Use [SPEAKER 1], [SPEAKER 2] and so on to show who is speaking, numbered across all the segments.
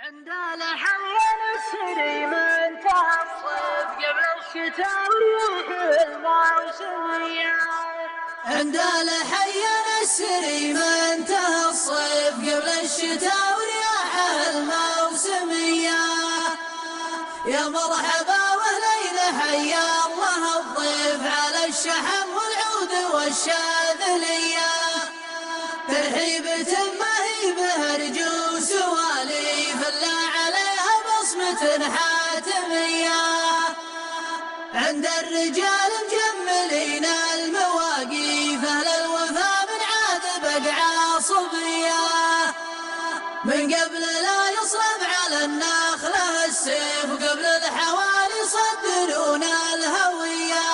[SPEAKER 1] عند الحين السري من تصف قبل الشتاء وريح الموسمية. عند الحين السري من تصف قبل الشتاء وريح الموسمية. يا مرحبا واهلين حيا الله الضيف على الشحم والعود والشاذلية. ترحيبة ما هي بهرج وسواليف الا عليها بصمة حاتمية. عند الرجال مجملين المواقيف اهل الوفا من عاد بقعة صبية. من قبل لا يصلب على النخلة السيف وقبل الحوالي يصدرون الهوية.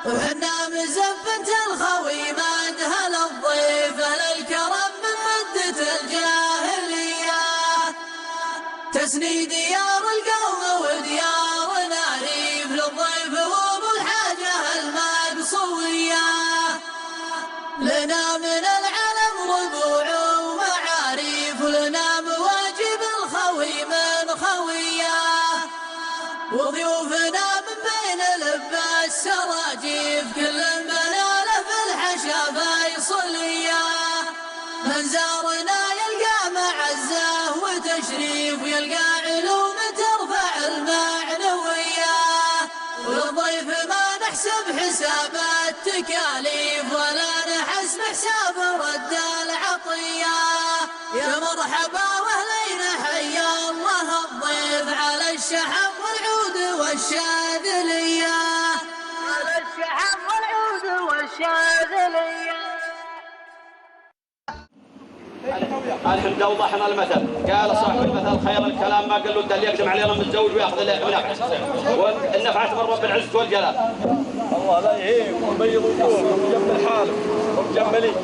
[SPEAKER 1] وحنا مزبنة الخوي مدهل الضيف اهل الكرم من مدة الجاهلية. تسني ديار القوم وديارنا ريف للضيف وابو الحاجة المقصوية. لنا من العلم ربوع ومعاريف ولنا مواجب الخوي من خوية. وضيوفنا من بين لب السراجيف كل بناله في الحشا فيصلية. من زارنا يلقى معزة وتشريف ويلقى علوم ترفع المعنوية. والضيف ما نحسب حساب التكاليف ولا نحسب حساب رد العطية. يا مرحبا واهلين حيا الله الضيف على الشحم والعود والشاذلية. على الشحم والعود والشاذلية.
[SPEAKER 2] الحمد وضحنا المثل. قال صاحب المثل خير الكلام ما قال له اللي يقدم علينا متزوج وياخذ النفعه والنفعه من رب العزه والجلال.
[SPEAKER 3] الله لا يهيب ويبيض وجوهكم جنب الحال ومجملين.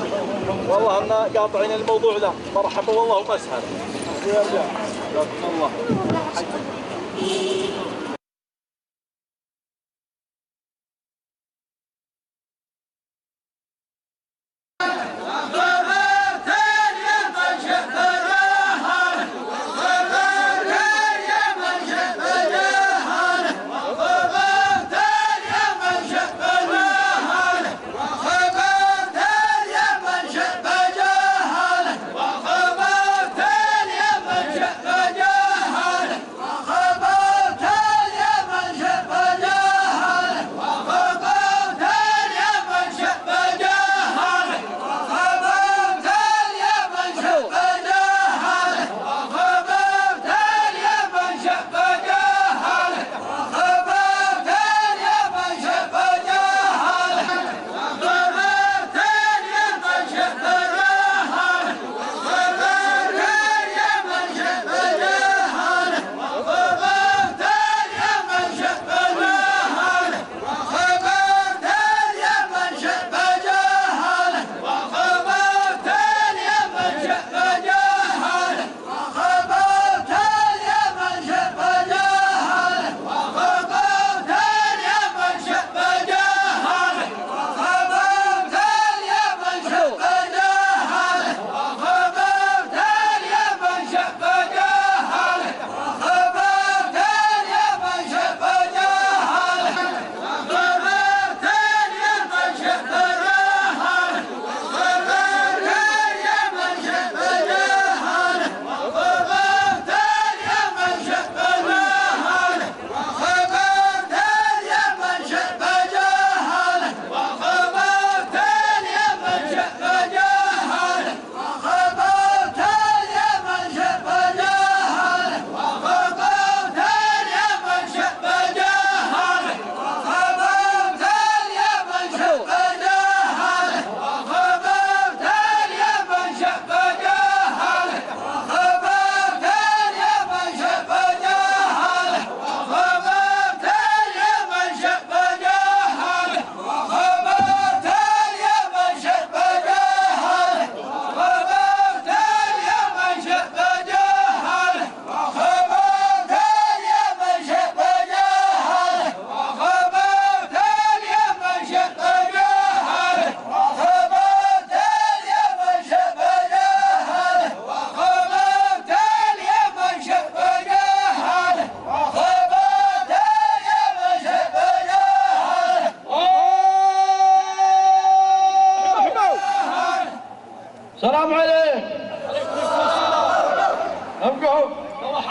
[SPEAKER 3] والله ان قاطعين الموضوع ده. مرحبا والله ومسهل. يا رجال جزاكم الله.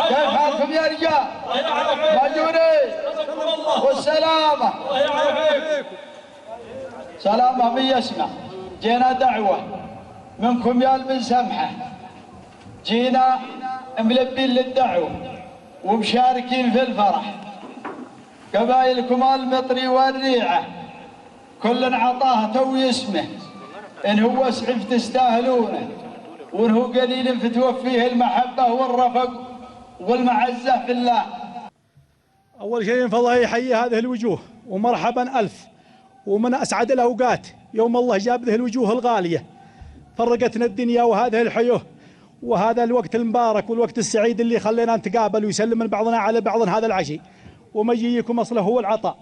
[SPEAKER 4] كيف حالكم يا رجال؟ ماجورين والسلامة. سلامة من يسمع. جينا دعوة منكم يا بن سمحة، جينا ملبين للدعوة ومشاركين في الفرح. قبائلكم المطري والريعة كل عطاه توي اسمه، إن هو سعف تستاهلونه، وإن هو قليل فتوفيه المحبة والرفق والمعزة في الله.
[SPEAKER 5] أول شيء فالله يحيي هذه الوجوه ومرحبا ألف، ومن أسعد الأوقات يوم الله جاب ذه الوجوه الغالية فرقتنا الدنيا وهذه الحيوه وهذا الوقت المبارك والوقت السعيد اللي خلينا نتقابل ويسلم من بعضنا على بعض هذا العشي. ومجيكم أصله هو العطاء،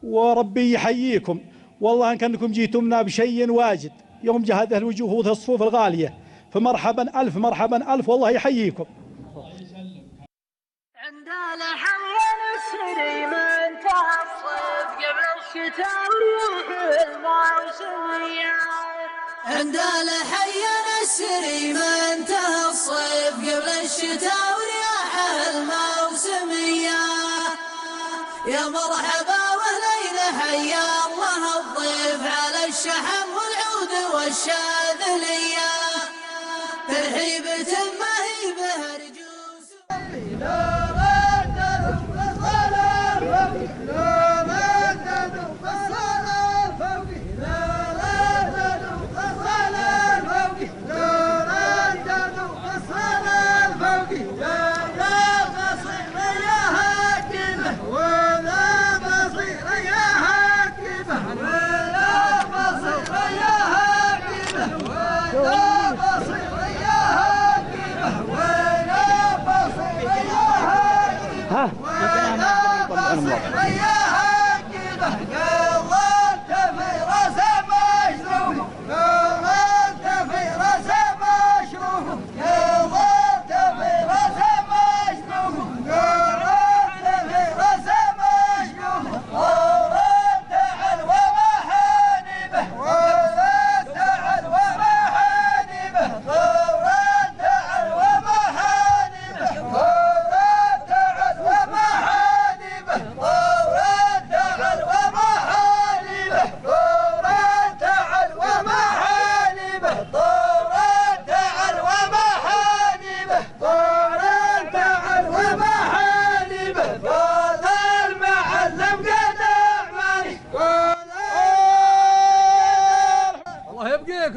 [SPEAKER 5] وربي يحييكم والله إن كأنكم جيتمنا بشيء واجد يوم جاء هذه الوجوه وذه الصفوف الغالية، فمرحبا ألف مرحبا ألف والله يحييكم.
[SPEAKER 1] عندنا حين السري من تصف قبل الشتاء وريح الموسمية. عندنا حين السري من تصف قبل الشتاء وريح الموسمية. يا مرحبا وهلينا حيا الله الضيف على الشحم والعود والشاذلية. ترحيبة ما هي بها رجوس.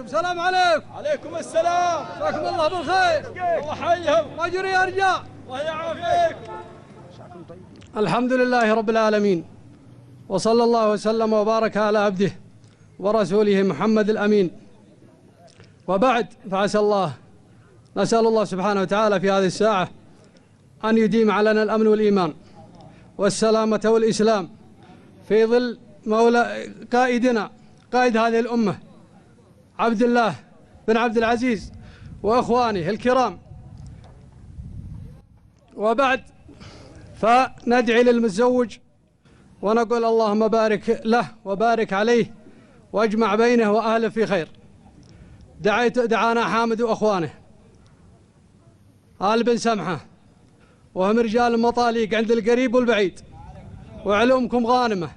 [SPEAKER 6] السلام عليكم.
[SPEAKER 3] عليكم السلام.
[SPEAKER 6] جزاكم الله بالخير.
[SPEAKER 3] الله حيهم.
[SPEAKER 6] ماجورين يا رجال.
[SPEAKER 3] الله يعافيك.
[SPEAKER 6] الحمد لله رب العالمين، وصلى الله وسلم وبارك على عبده ورسوله محمد الأمين. وبعد، فعسى الله، نسأل الله سبحانه وتعالى في هذه الساعة أن يديم علينا الأمن والإيمان والسلامة والإسلام في ظل مولى قائدنا قائد هذه الأمة عبد الله بن عبد العزيز وأخوانه الكرام. وبعد، فندعي للمتزوج ونقول اللهم بارك له وبارك عليه واجمع بينه وأهله في خير. دعانا حامد وأخوانه آل بن سمحة، وهم رجال مطاليق عند القريب والبعيد، وعلومكم غانمة.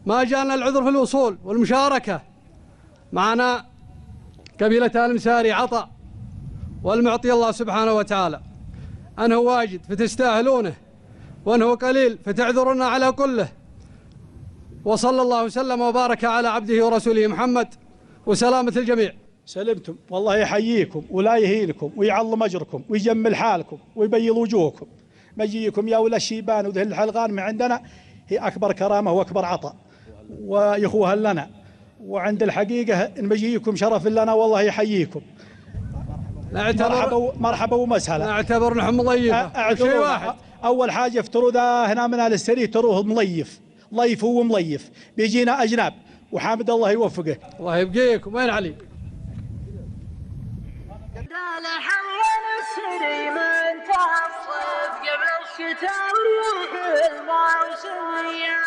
[SPEAKER 6] ما جانا العذر في الوصول والمشاركة. معنا قبيلة آل مساري عطاء، والمعطي الله سبحانه وتعالى. أنه واجد فتستاهلونه، وأنه قليل فتعذرون على كله. وصلى الله وسلم وبارك على عبده ورسوله محمد، وسلامة الجميع.
[SPEAKER 5] سلمتم والله يحييكم ولا يهينكم ويعظم أجركم ويجمل حالكم ويبيض وجوهكم. مجيكم يا ولا الشيبان وذه الحلقان من عندنا هي أكبر كرامة وأكبر عطاء ويخوها لنا، وعند الحقيقة إن مجيكم شرف لنا والله يحييكم. مرحبا ومسهلا.
[SPEAKER 6] نعتبر نحن مضيفة شيء واحد.
[SPEAKER 5] أول حاجة افتروا ذا هنا من السري تروه مليف، ضيف هو مليف، بيجينا أجناب وحامد الله يوفقه.
[SPEAKER 6] الله يبقيكم. وين علي؟
[SPEAKER 1] السري من تصف قبل الشتاء وريح الموسمية.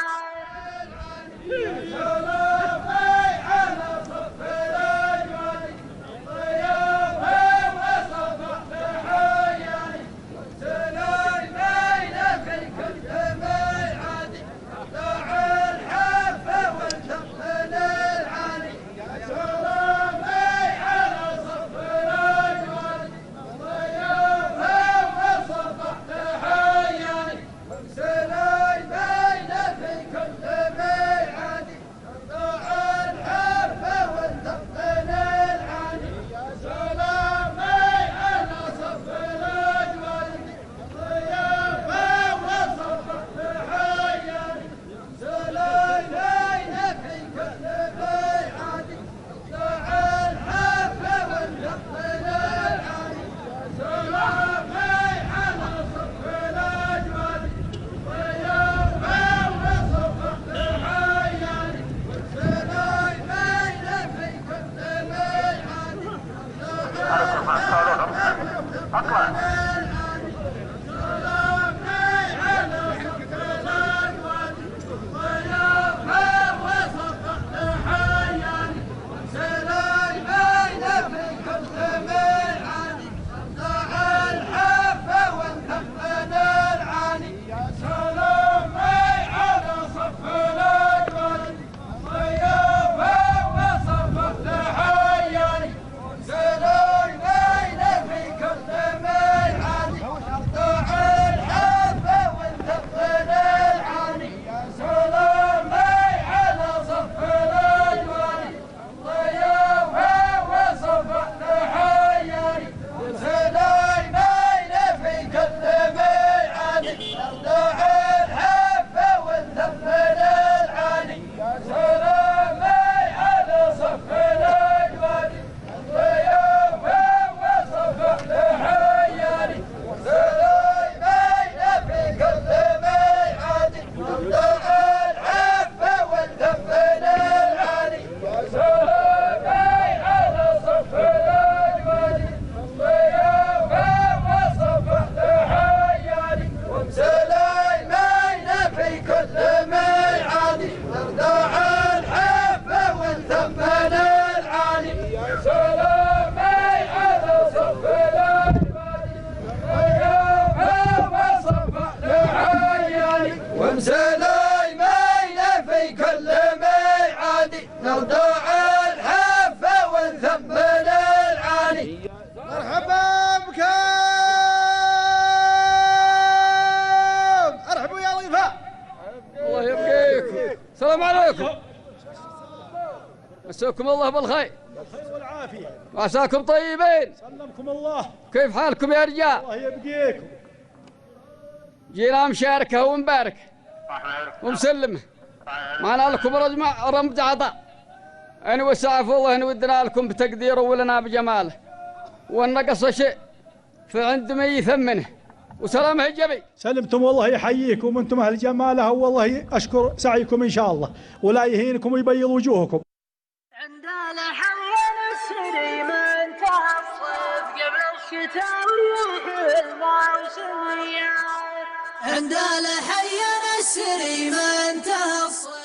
[SPEAKER 7] ومسلمين في كل ميعاد نودع الحفة ونثمن العالي.
[SPEAKER 8] مرحبا بكم، ارحبوا يا ضيفة.
[SPEAKER 6] الله يبقيكم. السلام عليكم، مساكم الله بالخير
[SPEAKER 5] والعافية،
[SPEAKER 6] وعساكم طيبين.
[SPEAKER 5] سلمكم الله.
[SPEAKER 6] كيف حالكم يا رجال؟
[SPEAKER 5] الله يبقيكم.
[SPEAKER 6] جينا مشاركة ومباركة ومسلمة، معنا لكم رمز عطاء، أنا وسعف والله إن ودنا لكم بتقديره ولنا بجماله، وإن نقص شيء فعند من يثمنه، وسلامه الجميع.
[SPEAKER 5] سلمتم والله يحييكم، وانتم اهل جماله، والله اشكر سعيكم ان شاء الله، ولا يهينكم ويبيض وجوهكم.
[SPEAKER 1] عند الحين السري من تصف قبل الشتاء ويروح الموسم وياه. عند الحين السري من تصف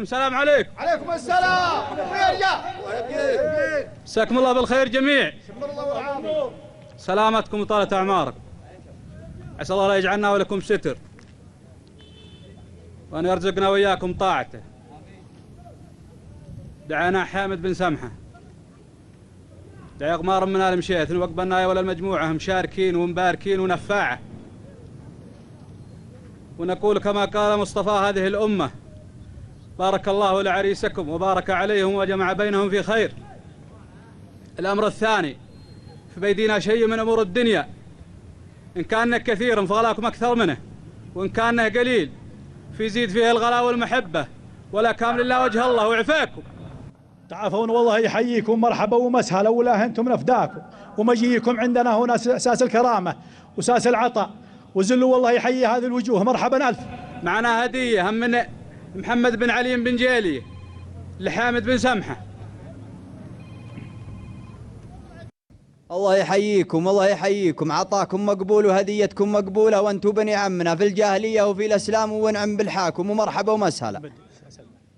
[SPEAKER 6] السلام عليكم.
[SPEAKER 8] عليكم السلام.
[SPEAKER 6] مساكم الله بالخير جميع. سلامتكم وطالة أعماركم. عسى الله لا يجعلنا ولكم ستر، وأن يرزقنا وإياكم طاعته. دعانا حامد بن سمحة، دعا غمار من آل مشيت، وقبلنا ولا المجموعة مشاركين ومباركين ونفاعة، ونقول كما قال مصطفى هذه الأمة: بارك الله لعريسكم وبارك عليهم وجمع بينهم في خير. الأمر الثاني، في بيدينا شيء من أمور الدنيا، إن كان كثير فغلاكم أكثر منه، وإن كان قليل فيزيد فيه الغلاء والمحبة، ولا كامل الله وجه الله وعفاكم.
[SPEAKER 5] تعافون والله يحييكم، مرحبا ومسهلا، ولا أنتم نفداكم، ومجيكم عندنا هنا أساس الكرامة وأساس العطاء، وزلوا والله يحيي هذه الوجوه، مرحبا ألف.
[SPEAKER 6] معنا هدية هم من محمد بن علي بن جيلي لحامد بن سمحة،
[SPEAKER 9] الله يحييكم الله يحييكم، عطاكم مقبول وهديتكم مقبولة، وانتم بني عمنا في الجاهلية وفي الإسلام، ونعم بالحاكم ومرحبا ومسهلا.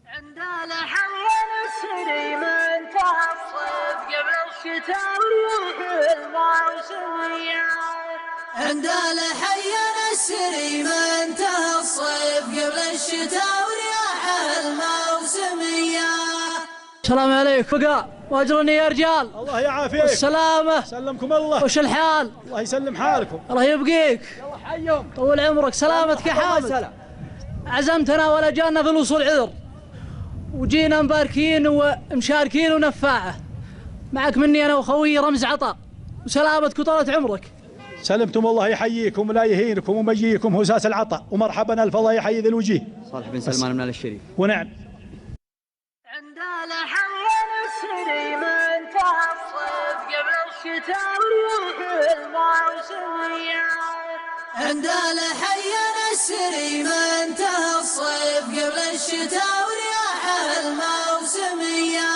[SPEAKER 1] عند الحين السري من تصف قبل الشتاء وريح الموسمية. عند الحين السري من تصف قبل الشتاء وريح الموسمية.
[SPEAKER 10] السلام عليكم بقى واجرني يا رجال.
[SPEAKER 5] الله يعافيك
[SPEAKER 10] والسلامة.
[SPEAKER 5] سلمكم الله.
[SPEAKER 10] وش الحال؟
[SPEAKER 5] الله يسلم حالكم.
[SPEAKER 10] الله يبقيك.
[SPEAKER 5] يلا حيهم.
[SPEAKER 10] طول عمرك. سلامتك يا حامد. عزمتنا ولا جانا في الوصول عذر، وجينا مباركين ومشاركين ونفاعة معك مني أنا وخوي رمز عطاء، وسلامتك وطولة عمرك.
[SPEAKER 5] سلمتم الله يحييكم ولا يهينكم ومجيكم هساس العطاء، ومرحبا الف الله يحيي ذي الوجيه.
[SPEAKER 9] صالح بن سلمان من آل الشريف.
[SPEAKER 5] ونعم.
[SPEAKER 1] عند الحين السري من تصف قبل الشتاء وريح الموسمية. عند الحين السري من تصف قبل الشتاء وريح الموسمية.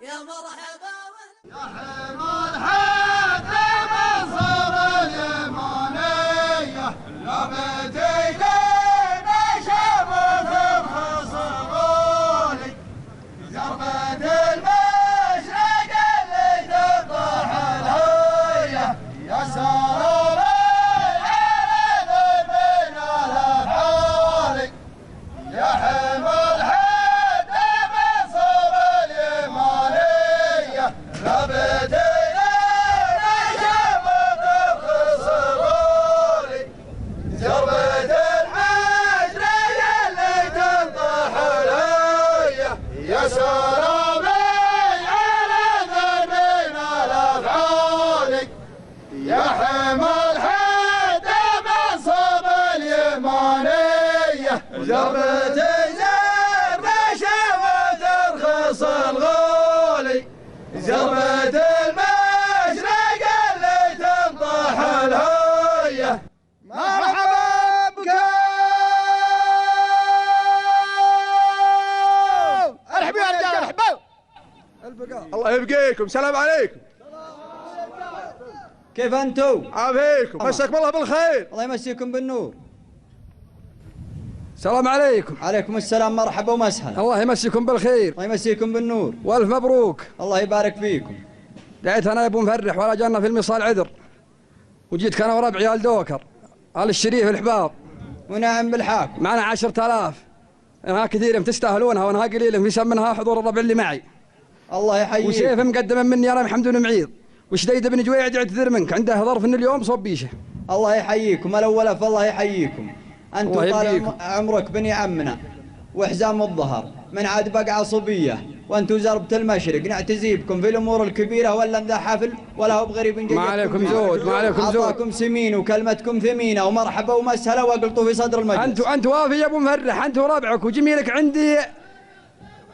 [SPEAKER 1] يا مرحبا
[SPEAKER 7] يا حمال حتى مصر اليمانية، لا بتيجينا شمس الخصبولي، زربة المشرق اللي تفضح الهوية، يا سرور العرب بين الأفعال. يا حمال حتى مصر اليمانية، لا بتيجينا شمس الخصبولي، زربة المشرق اللي تنطح الهوية، يا سلامي على ذنبين الأفعال. يا حمال حتى مصر اليمانية، زربة زرب شمس الخص الغولي، زربة المشرق اللي تنطح الهوية. مرحبا بك ارحبوا يا رجال ارحبوا.
[SPEAKER 3] الله يبقيكم. سلام عليكم.
[SPEAKER 9] كيف انتم؟
[SPEAKER 3] عافيكم. مساكم الله بالخير.
[SPEAKER 9] الله يمسيكم بالنور.
[SPEAKER 11] السلام عليكم.
[SPEAKER 9] عليكم السلام، مرحبا ومسهلا.
[SPEAKER 11] الله يمسيكم بالخير.
[SPEAKER 9] الله يمسيكم بالنور.
[SPEAKER 11] والف مبروك.
[SPEAKER 9] الله يبارك فيكم.
[SPEAKER 11] دعيت انا يا ابو مفرح ولا جانا في المصال عذر، وجيت انا وربع عيال دوكر آل الشريف الحباب.
[SPEAKER 9] ونعم بالحاكم.
[SPEAKER 11] معنا 10,000، انها كثير تستاهلونها وانها قليل، في سم منها حضور الربع اللي معي.
[SPEAKER 9] الله يحييك.
[SPEAKER 11] وسيف مقدما مني انا محمد بن معيض، وشديد بن جويعد يعتذر منك، عنده ظرف ان اليوم صبيشه.
[SPEAKER 9] الله يحييكم الاول فالله يحييكم. انتم طال عمرك بني عمنا، وحزام الظهر من عاد بقعه صبيه، وانتم زربة المشرق، نعتزي بكم في الامور الكبيره، ولا ذا حفل ولا هو بغريب جاي.
[SPEAKER 11] ما عليكم زود ما عليكم زود.
[SPEAKER 9] عطاكم سمين وكلمتكم ثمينه، ومرحبا ومسهلا، واقلطوا في صدر المجلس.
[SPEAKER 11] انت وافي يا ابو مفرح، انت وربعك وجميلك عندي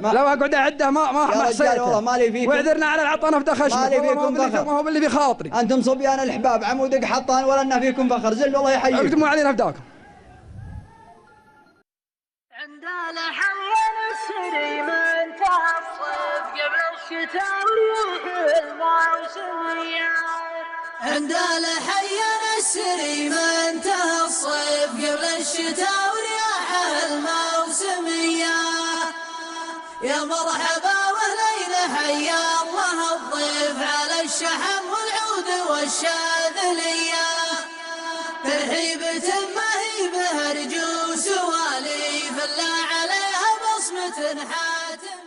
[SPEAKER 11] لو اقعد اعده ما حسيته.
[SPEAKER 9] والله مالي فيكم،
[SPEAKER 11] واعذرنا على العطانه في دخشنا،
[SPEAKER 9] مالي فيكم فخر،
[SPEAKER 11] ما هو باللي في خاطري.
[SPEAKER 9] انتم صبيان الحباب عمودك حطان، ولا لنا فيكم فخر. زل الله يحييكم.
[SPEAKER 11] اقدموا علينا فداكم.
[SPEAKER 1] عند الحين السري من تصف قبل الشتاء وريح الموسمية. عند الحين السري من تصف قبل الشتاء وريح الموسمية. يا مرحبا واهلين، حيا الله الضيف على الشحم والعود والشاذلية. ترحيبة ما هي بهرج وسواليف الا عليها بصمة حاتمية.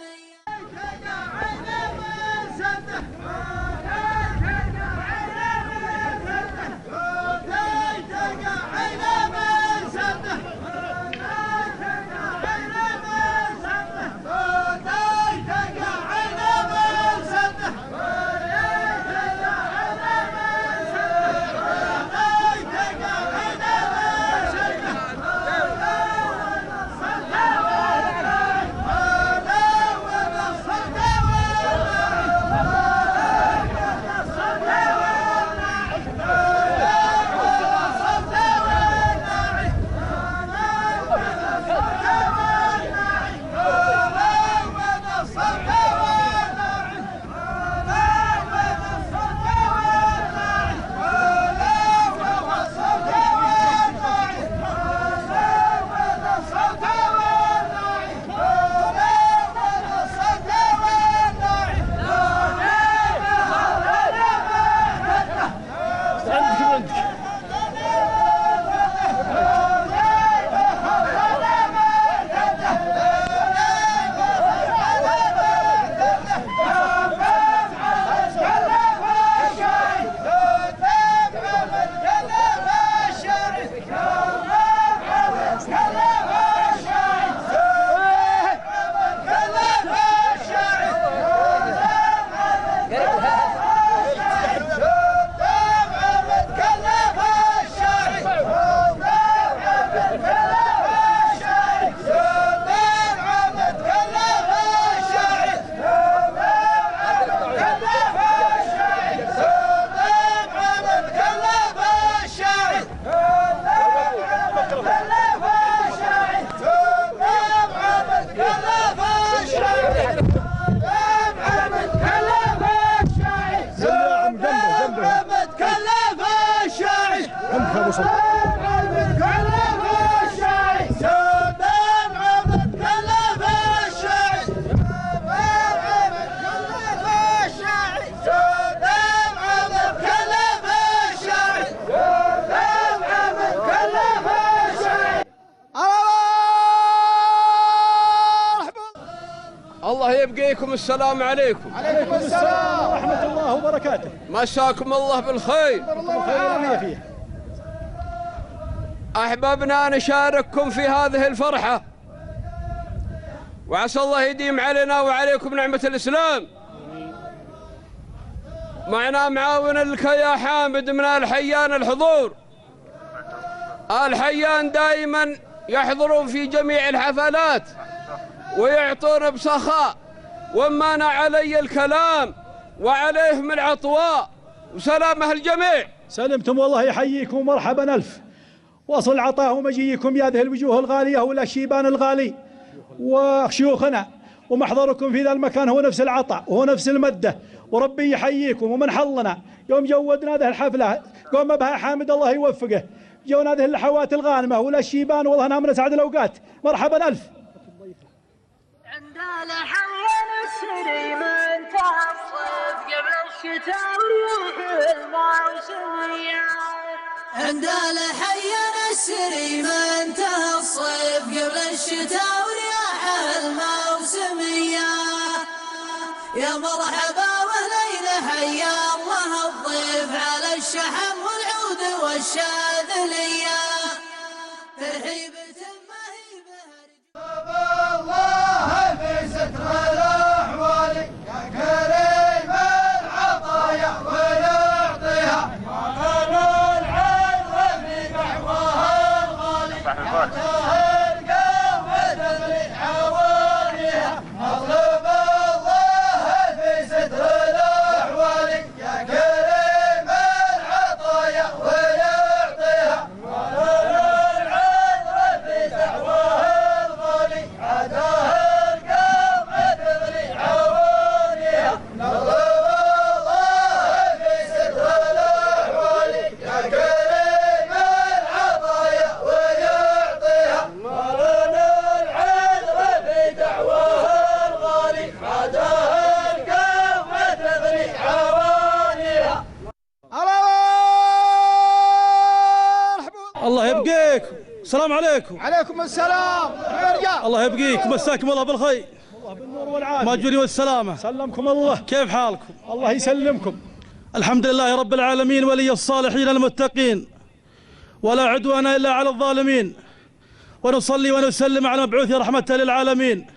[SPEAKER 12] الله يبقيكم. السلام عليكم.
[SPEAKER 8] عليكم السلام
[SPEAKER 5] ورحمة الله وبركاته.
[SPEAKER 12] مساكم الله بالخير. أحببنا نشارككم في هذه الفرحة، وعسى الله يديم علينا وعليكم نعمة الإسلام. معنا معاون الكيا حامد من الحيان الحضور. الحيان دائما يحضرون في جميع الحفلات ويعطون بسخاء، ومانا علي الكلام وعليهم العطواء، وسلامه الجميع.
[SPEAKER 5] سلمتم والله يحييكم ومرحبا ألف. وصل عطاه ومجيكم يا ذه الوجوه الغالية والشيبان الغالي وشيوخنا، ومحضركم في ذا المكان هو نفس العطاء وهو نفس المدة، وربي يحييكم. ومن حظنا يوم جودنا ذه الحفلة قام بها حامد الله يوفقه، جونا ذه اللحوات الغانمة والشيبان، والله أنا من أسعد الأوقات. مرحبا ألف.
[SPEAKER 1] عند الحين السري من تصف قبل الشتاء وريح الموسميات. عند الحين السري من تصف قبل الشتاء وريح الموسميات. يا مرحبا وهلين حيا الله الضيف على الشحم والعود والشاذلية. ترحيبة ما هي
[SPEAKER 7] الله في ستر الأحوال يا كريم العطايا ويعطيها، وأنا العين في دعواها الغالي يعطاها القوم تدري حواليها. أطلب الله في ستر الأحوال يا كريم العطايا ويعطيها، وأنا العين في دعواها الغالي عداها القوم تدري حواليها. نطلب الله في ستر الأحوال يا كريم العطايا ويعطيها، ولنا العذر في دعواها الغالي عداها القوم تدري حواليها.
[SPEAKER 6] الله يبقيكم. السلام عليكم.
[SPEAKER 8] عليكم السلام يا رجال.
[SPEAKER 6] الله يبقيكم، مساكم الله بالخير.
[SPEAKER 5] الله بالنور والعافية.
[SPEAKER 6] ماجوري والسلامة.
[SPEAKER 5] سلمكم الله.
[SPEAKER 6] كيف حالكم؟
[SPEAKER 5] الله يسلمكم.
[SPEAKER 6] الحمد لله رب العالمين، ولي الصالحين المتقين، ولا عدوان إلا على الظالمين، ونصلي ونسلم على مبعوث رحمة للعالمين.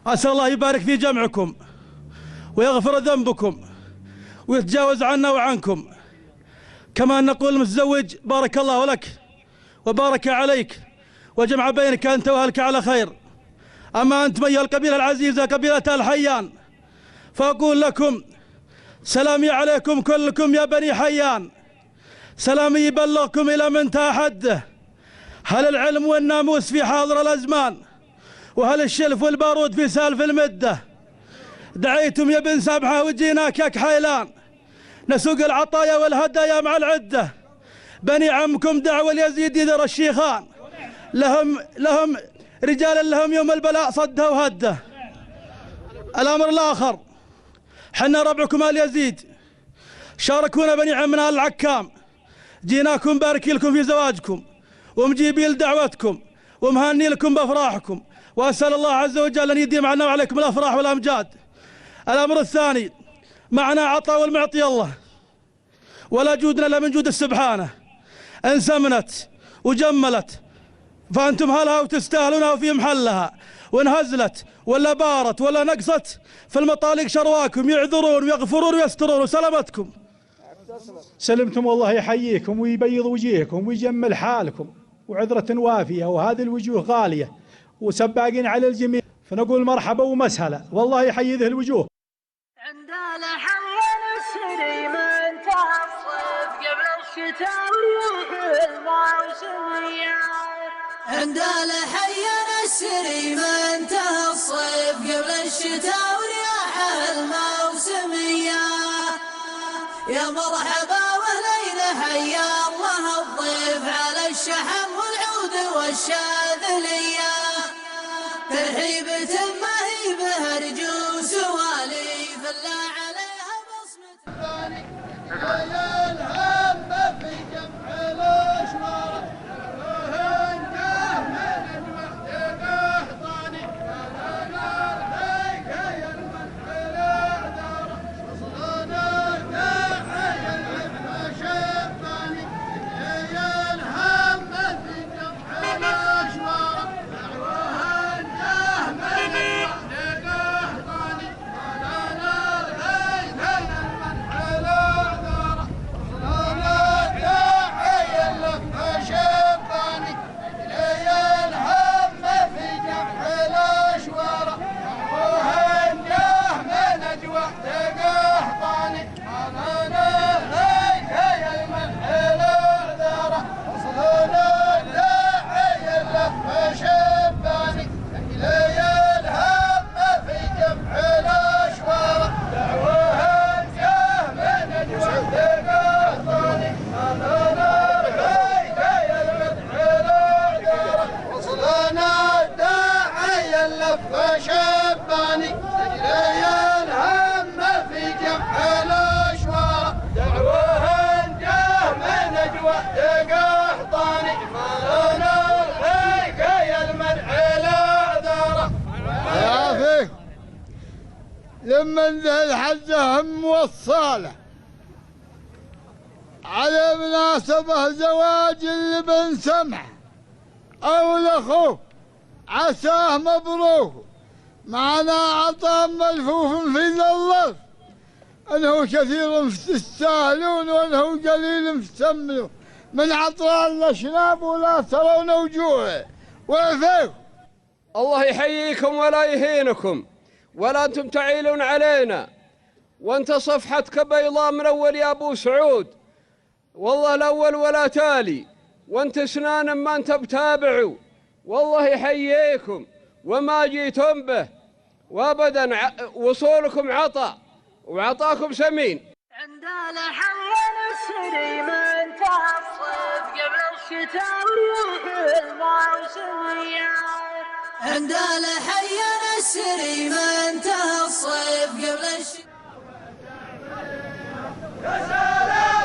[SPEAKER 6] أسأل الله يبارك في جمعكم ويغفر ذنبكم ويتجاوز عنا وعنكم. كما نقول متزوج بارك الله لك وبارك عليك وجمع بينك أنت وأهلك على خير. أما أنتم أيها القبيلة العزيزة قبيلة الحيان، فأقول لكم سلامي عليكم كلكم يا بني حيان. سلامي يبلغكم إلى منتهى حده. هل العلم والناموس في حاضر الأزمان، وهل الشلف والبارود في سالف المدة. دعيتم يا بن سبحة وجيناك يا كحيلان، نسوق العطايا والهدايا مع العدة. بني عمكم دعوة اليزيد ذر الشيخان، لهم رجال لهم يوم البلاء صده وهده. الأمر الآخر، حنا ربعكم اليزيد شاركونا بني عمنا العكام، جيناكم باركي لكم في زواجكم ومجيبين لدعوتكم ومهني لكم بأفراحكم، وأسأل الله عز وجل أن يديم عنا وعليكم الأفراح والأمجاد. الأمر الثاني، معنا عطاء والمعطي الله، ولا جودنا إلا من جود سبحانه. إن سمنت وجملت فأنتم هلها وتستاهلونها وفي محلها، وإن هزلت ولا بارت ولا نقصت فالمطالق شرواكم، يعذرون ويغفرون ويسترون. وسلامتكم.
[SPEAKER 5] سلمتم والله يحييكم ويبيض وجيهكم ويجمل حالكم، وعذرة وافية، وهذه الوجوه غالية وسباقين على الجميع، فنقول مرحبا ومسهلا. والله يحيي ذه الوجوه.
[SPEAKER 1] عند الحين السري من تصف قبل الشتاء وريح الموسميات. عند الحين السري من تصف قبل الشتاء وريح الموسميات. يا مرحبا وهلين حيا الله الضيف على الشحم والعود والشاذلية. ترحيبة ما هي بهرجوس واليف الا عليها بصمة الثاني. يا الهم في جمع الاشوار وهنجه من الوقت بحضاني. يا
[SPEAKER 7] صف شباني تجري الهم في جمع الاشوار دعوه جاه من اجوى قحطاني ما لنا الحيك يا المنع الاعذار
[SPEAKER 13] يا فيه لمن ذا الحزه هم والصالح على مناسبة زواج الابن سمح أو الأخوه عساه مبروك معنا عطاء ملفوف في اللف أنه كثير تستاهلون وأنه قليل تسمنوا من عطاء الأشناب ولا ترون وجوهه وعفيكم.
[SPEAKER 12] الله يحييكم ولا يهينكم ولا أنتم تعيلون علينا، وأنت صفحتك بيضاء من أول يا أبو سعود، والله الأول ولا تالي، وانت اسنان ما انت بتابعوا، والله يحييكم وما جيتم به وابدا وصولكم عطاء وعطاكم سمين.
[SPEAKER 1] عند الحين السري ما انتهى الصيف قبل الشتاء وريح الموسمية. عند الحين السري ما انتهى الصيف قبل الشتاء. يا سلام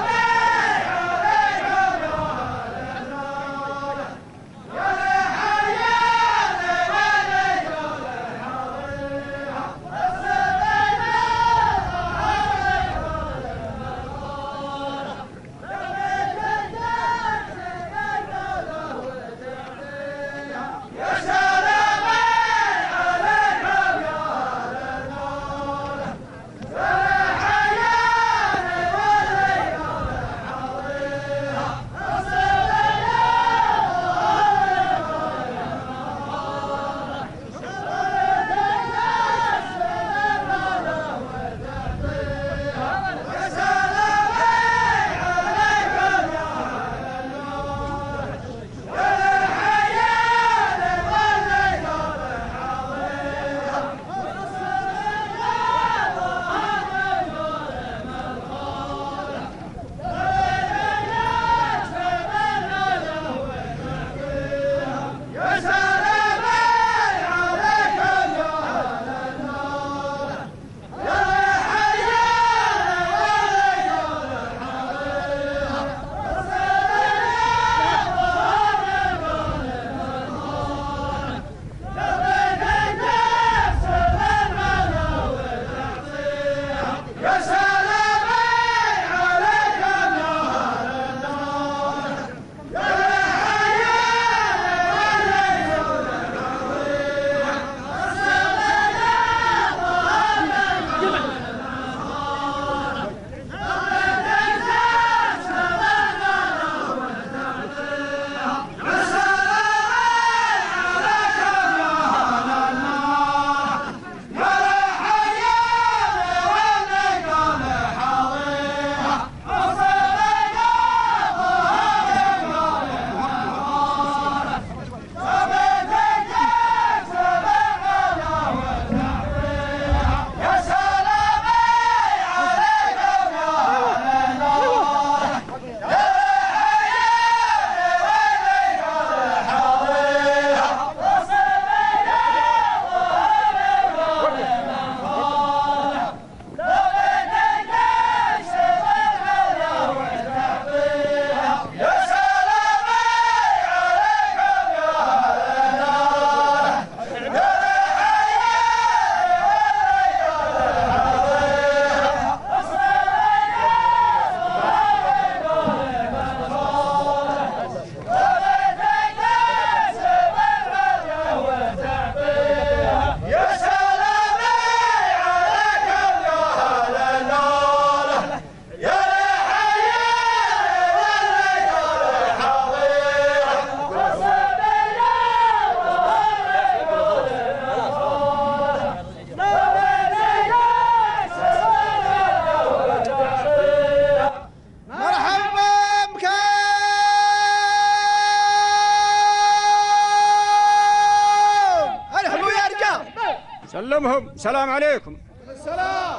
[SPEAKER 12] سلمهم. سلام عليكم.
[SPEAKER 13] السلام.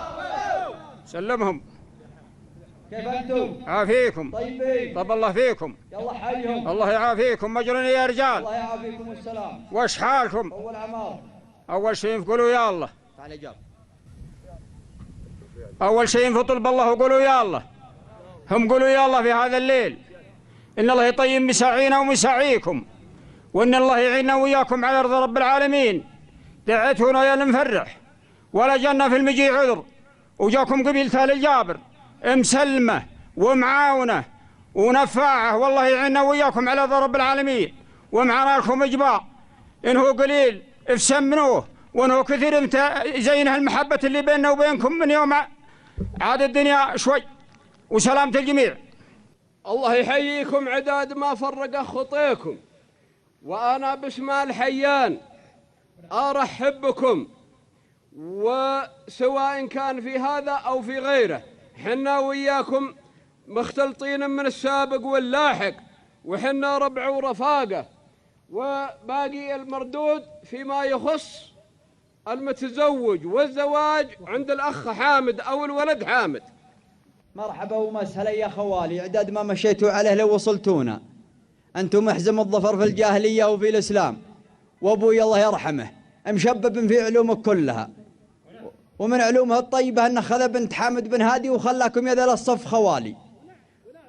[SPEAKER 12] سلمهم.
[SPEAKER 9] كيف انتم؟
[SPEAKER 12] عافيكم.
[SPEAKER 9] طيبين.
[SPEAKER 12] طب الله فيكم.
[SPEAKER 9] يلا حيهم.
[SPEAKER 12] الله يعافيكم مجرين يا رجال.
[SPEAKER 9] الله يعافيكم السلام.
[SPEAKER 12] وش حالكم؟
[SPEAKER 9] اول عمار.
[SPEAKER 14] أول شيء قولوا يا الله.
[SPEAKER 9] تعال جاب.
[SPEAKER 14] أول شيء في طلب الله وقولوا يا الله. هم قولوا يا الله في هذا الليل. إن الله يطيب مساعينا ومساعيكم، وإن الله يعيننا وإياكم على رضا رب العالمين. دعيتونا يا المفرح ولا جانا في المجيء عذر، وجاكم قبيلة آل الجابر مسلمة ومعاونة ونفاعة، والله يعيننا وإياكم على رضا رب العالمين. ومعنا لكم إجباء إن هو قليل افسمنوه، وإن هو كثير زينها المحبة اللي بيننا وبينكم من يوم عاد الدنيا شوي. وسلامة الجميع.
[SPEAKER 12] الله يحييكم عداد ما فرق خطيكم، وأنا باسم الحيان أرحب بكم، وسواء كان في هذا أو في غيره حنا وياكم مختلطين من السابق واللاحق، وحنا ربع ورفاقة. وباقي المردود فيما يخص المتزوج والزواج عند الأخ حامد أو الولد حامد.
[SPEAKER 9] مرحبا ومسهلا يا خوالي، عداد ما مشيتوا عليه لو وصلتونا. أنتم محزم الظفر في الجاهلية وفي الإسلام، وأبوي الله يرحمه مشبب في علومك كلها، ومن علومه الطيبة أنه خذ بنت حامد بن هادي وخلاكم يا ذا الصف خوالي.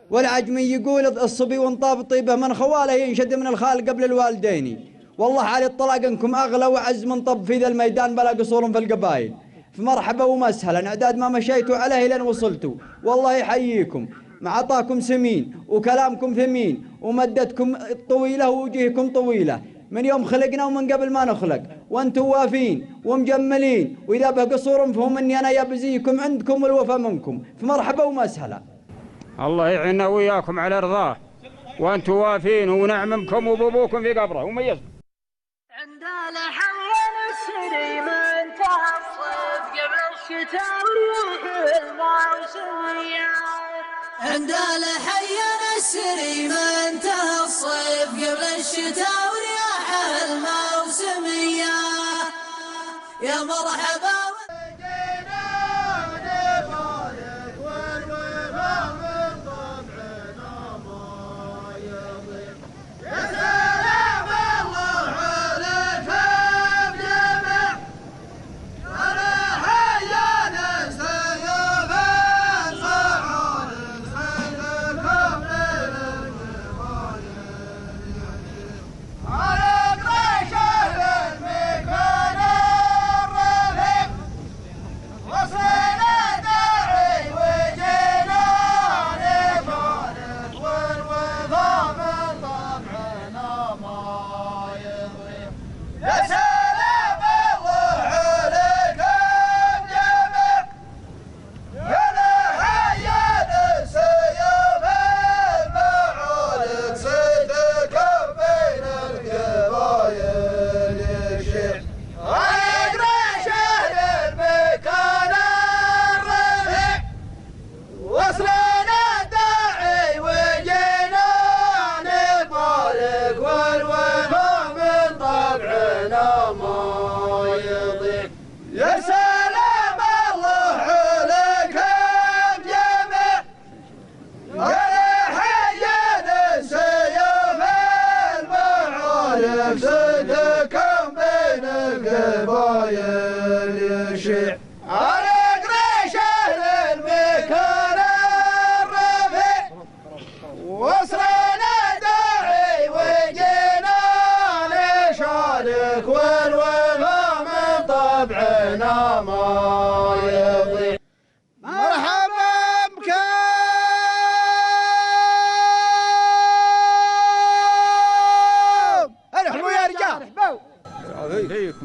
[SPEAKER 9] والعجمي يقول الصبي وانطاب طيبه من خواله ينشد من الخال قبل الوالدين. والله على الطلاق انكم اغلى وعز من طب في ذا الميدان بلا قصور في القبائل. فمرحبا ومسهلا، اعداد ما مشيتوا عليه لين وصلتوا، والله يحييكم. معطاكم سمين وكلامكم ثمين ومدتكم طويله ووجيهكم طويله من يوم خلقنا ومن قبل ما نخلق، وانتم وافين ومجملين، واذا به قصور فهم اني انا يبزيكم عندكم والوفا منكم. فمرحبا ومسهلا.
[SPEAKER 14] الله يعيننا وياكم على رضاه، وانتم وافين ونعمكم وبابوكم في قبره وميز.
[SPEAKER 1] عند الحين السري من تصف قبل الشتاء وريح الموسميات. عند الحين السري من تصف قبل الشتاء وريح الموسميات. يا مرحبا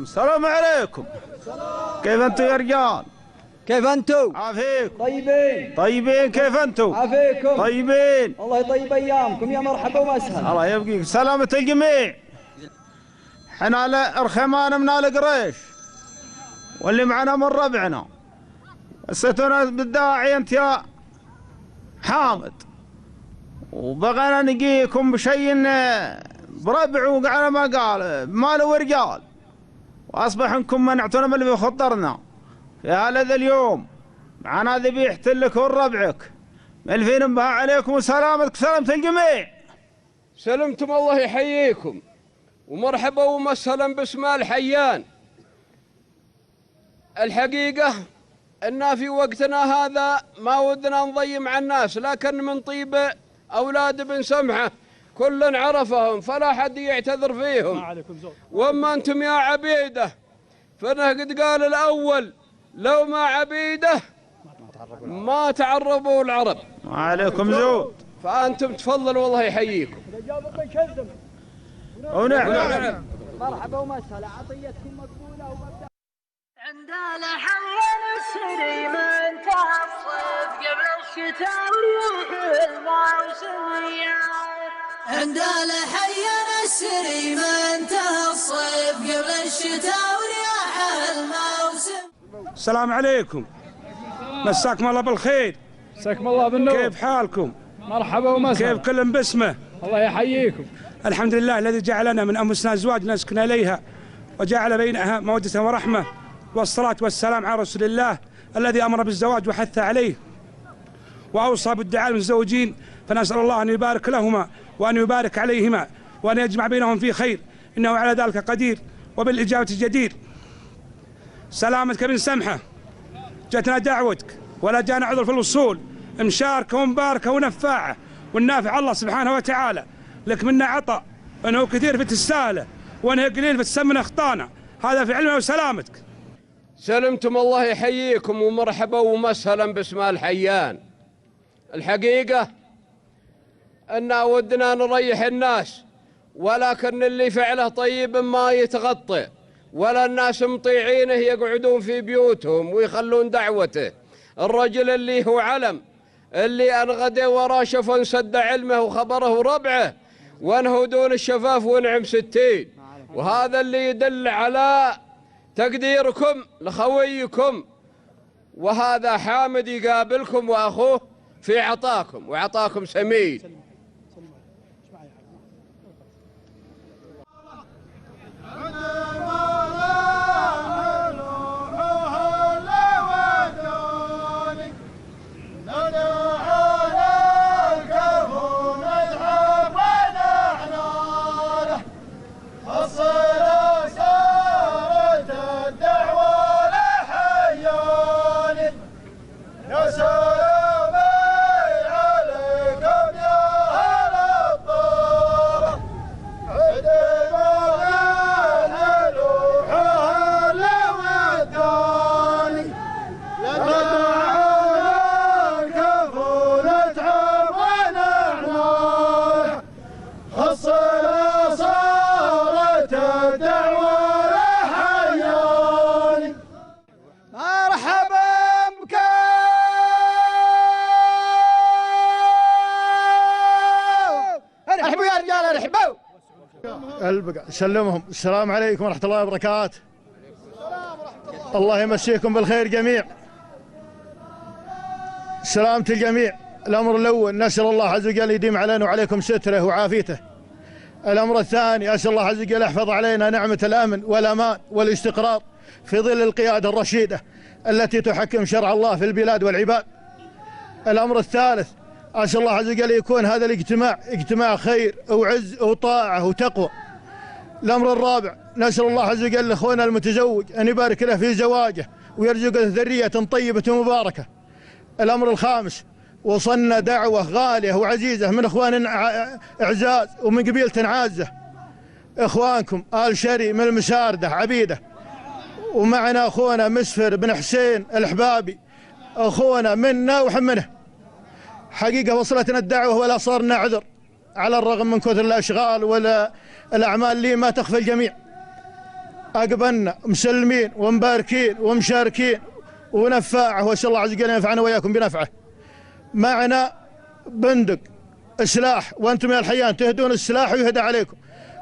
[SPEAKER 8] السلام عليكم. كيف انتم يا رجال؟
[SPEAKER 9] كيف انتم؟
[SPEAKER 8] عافيكم.
[SPEAKER 9] طيبين.
[SPEAKER 8] طيبين كيف انتم؟
[SPEAKER 9] عافيكم.
[SPEAKER 8] طيبين.
[SPEAKER 9] الله يطيب ايامكم يا مرحبا ومسهلا.
[SPEAKER 8] الله يبقيك. سلامة الجميع. احنا الرخمان من ال قريش واللي معنا من ربعنا. استنا بالداعي انت يا حامد، وبغينا نجيكم بشيء بربع وقعنا ما قال مال ورجال، واصبح انكم منعتونا من اللي بخطرنا في هذا اليوم. معنا ذبيحة لك وربعك ملفين بها عليكم وسلامتك سلامة الجميع.
[SPEAKER 12] سلمتم الله يحييكم، ومرحبا ومسهلا باسم الحيان. الحقيقة أن في وقتنا هذا ما ودنا نضيم على الناس، لكن من طيب أولاد بن سمحة كل عرفهم فلا حد يعتذر فيهم. وأما أنتم يا عبيدة فإنه قد قال الأول لو ما عبيدة ما تعربوا العرب.
[SPEAKER 8] وعليكم زود.
[SPEAKER 12] فأنتم تفضلوا والله يحييكم.
[SPEAKER 8] ونعم.
[SPEAKER 10] مرحبا ومسهلا، عطيتكم مقبولة ومبدأ.
[SPEAKER 1] عند الحين السري ما انتهى الصيف قبل الشتاء ورياح الموسمية. عند الحين السري ما انتهى الصيف قبل الشتاء ورياح الموسم.
[SPEAKER 15] السلام عليكم، مساكم الله بالخير.
[SPEAKER 6] مساكم الله بالنور.
[SPEAKER 15] كيف حالكم؟
[SPEAKER 6] مرحبا ومسهلا.
[SPEAKER 15] كيف كل باسمه؟
[SPEAKER 6] الله يحييكم.
[SPEAKER 15] الحمد لله الذي جعلنا من أنفسنا أزواج نسكن إليها وجعل بينها مودة ورحمة، والصلاة والسلام على رسول الله الذي أمر بالزواج وحث عليه وأوصى بالدعاء للمتزوجين، فنسأل الله أن يبارك لهما وأن يبارك عليهما وأن يجمع بينهم في خير، إنه على ذلك قدير وبالإجابة جدير. سلامتك بن سمحة، جتنا دعوتك ولا جانا عذر في الوصول، مشاركة ومباركة ونفاعة، والنافع الله سبحانه وتعالى لك منا عطاء، أنه كثير فتستاهله وأنه قليل فتسمن أخطانا، هذا في علمه وسلامتك.
[SPEAKER 12] سلمتم الله يحييكم ومرحبا ومسهلا باسم الحيان. الحقيقة أن ودنا نريح الناس، ولكن اللي فعله طيب ما يتغطى، ولا الناس مطيعينه يقعدون في بيوتهم ويخلون دعوته. الرجل اللي هو علم، اللي أنغدى وراه شف انسد علمه وخبره ربعه وانه دون الشفاف ونعم 60، وهذا اللي يدل على تقديركم لخويكم، وهذا حامد يقابلكم وأخوه في عطاكم وعطاكم سميد.
[SPEAKER 16] سلمهم. السلام عليكم ورحمة الله وبركاته. الله يمسيكم بالخير جميع. سلامة الجميع. الأمر الأول نسأل الله عز وجل يديم علينا وعليكم ستره وعافيته. الأمر الثاني أسأل الله عز وجل يحفظ علينا نعمة الأمن والأمان والاستقرار في ظل القيادة الرشيدة التي تحكم شرع الله في البلاد والعباد. الأمر الثالث أسأل الله عز وجل يكون هذا الاجتماع اجتماع خير وعز وطاعة وتقوى. الأمر الرابع نسأل الله عز وجل لأخونا المتزوج أن يبارك له في زواجه ويرزقه ذرية طيبة مباركة. الأمر الخامس وصلنا دعوة غالية وعزيزة من إخوان إعزاز ومن قبيلة عازة، إخوانكم آل شري من المساردة عبيدة، ومعنا أخونا مسفر بن حسين الحبابي أخونا منا وحمنه. حقيقة وصلتنا الدعوة ولا صارنا عذر على الرغم من كثر الأشغال ولا الأعمال اللي ما تخفى الجميع. أقبلنا مسلمين ومباركين ومشاركين ونفاعه، وأسأل الله عز وجل ينفعنا وإياكم بنفعه. معنا بندق سلاح وأنتم يا الحيان تهدون السلاح ويهدى عليكم،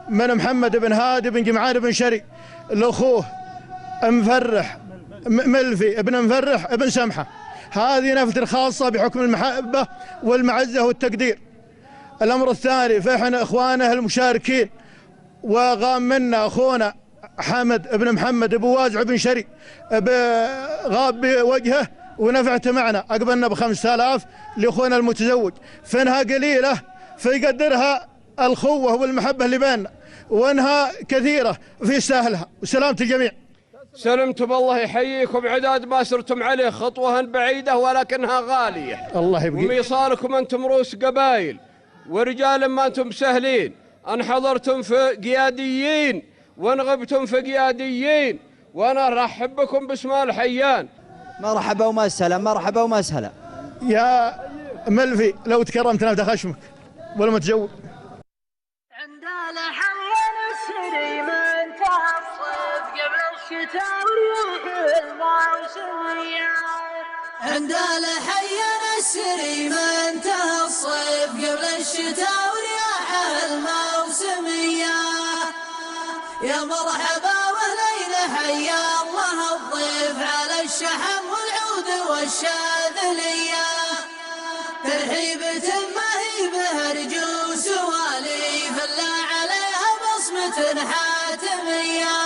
[SPEAKER 16] من محمد بن هادي بن جمعان بن شري لأخوه مفرح ملفي ابن مفرح ابن سمحة. هذه نفتر خاصة بحكم المحبة والمعزة والتقدير. الأمر الثاني فإحنا إخوانه المشاركين، وغام منا أخونا حمد ابن محمد ابو وازع بن شري غاب بوجهه ونفعته معنا. أقبلنا ب5000 لأخونا المتزوج، فإنها قليلة فيقدرها الخوة والمحبة اللي بيننا، وإنها كثيرة في سهلها. وسلامة الجميع.
[SPEAKER 12] سلمتم الله يحييكم، عداد ما سرتم عليه خطوة بعيدة ولكنها غالية.
[SPEAKER 16] الله يبقي.
[SPEAKER 12] وميصالكم أنتم رؤوس قبائل ورجال ما أنتم سهلين، أن حضرتم في قياديين وأن غبتم في قياديين، وأنا أرحب بكم باسم الحيان.
[SPEAKER 9] مرحبا ومسهلا، مرحبا ومسهلا.
[SPEAKER 16] يا ملفي لو تكرمتنا بدخشمك ولا متجوز.
[SPEAKER 1] عند الحين السري من تصف قبل الشتاء وريح الموسمية. عند الحين السري من تصف قبل الشتاء وريح الموسمية. يا مرحبا وهلين حيا الله الضيف على الشحم والعود والشاذلية. ترحيبة ما هي بهرج وسواليف الا عليها بصمة حاتمية.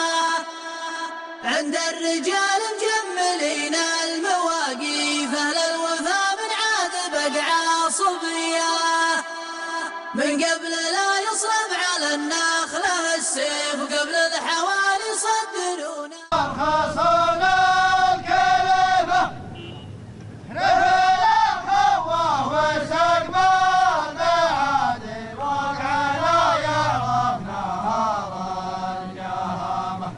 [SPEAKER 1] عند الرجال مجملين المواقيف اهل الوفا من عاد بقعة صبية. من قبل لا يصرف على النخلة السيف وقبل الحوالي يصدرون
[SPEAKER 7] خاصنا الكلفة رفل الخوة واستقبال معادي وقعنا يعرفنا هذا الجهامة.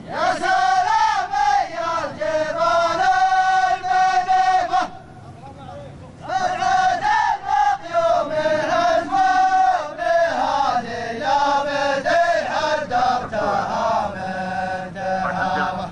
[SPEAKER 7] يا سلام يا الجبال المنيفة العود المقيوم الهزوم بهذه لابد حدرتها من دهامة.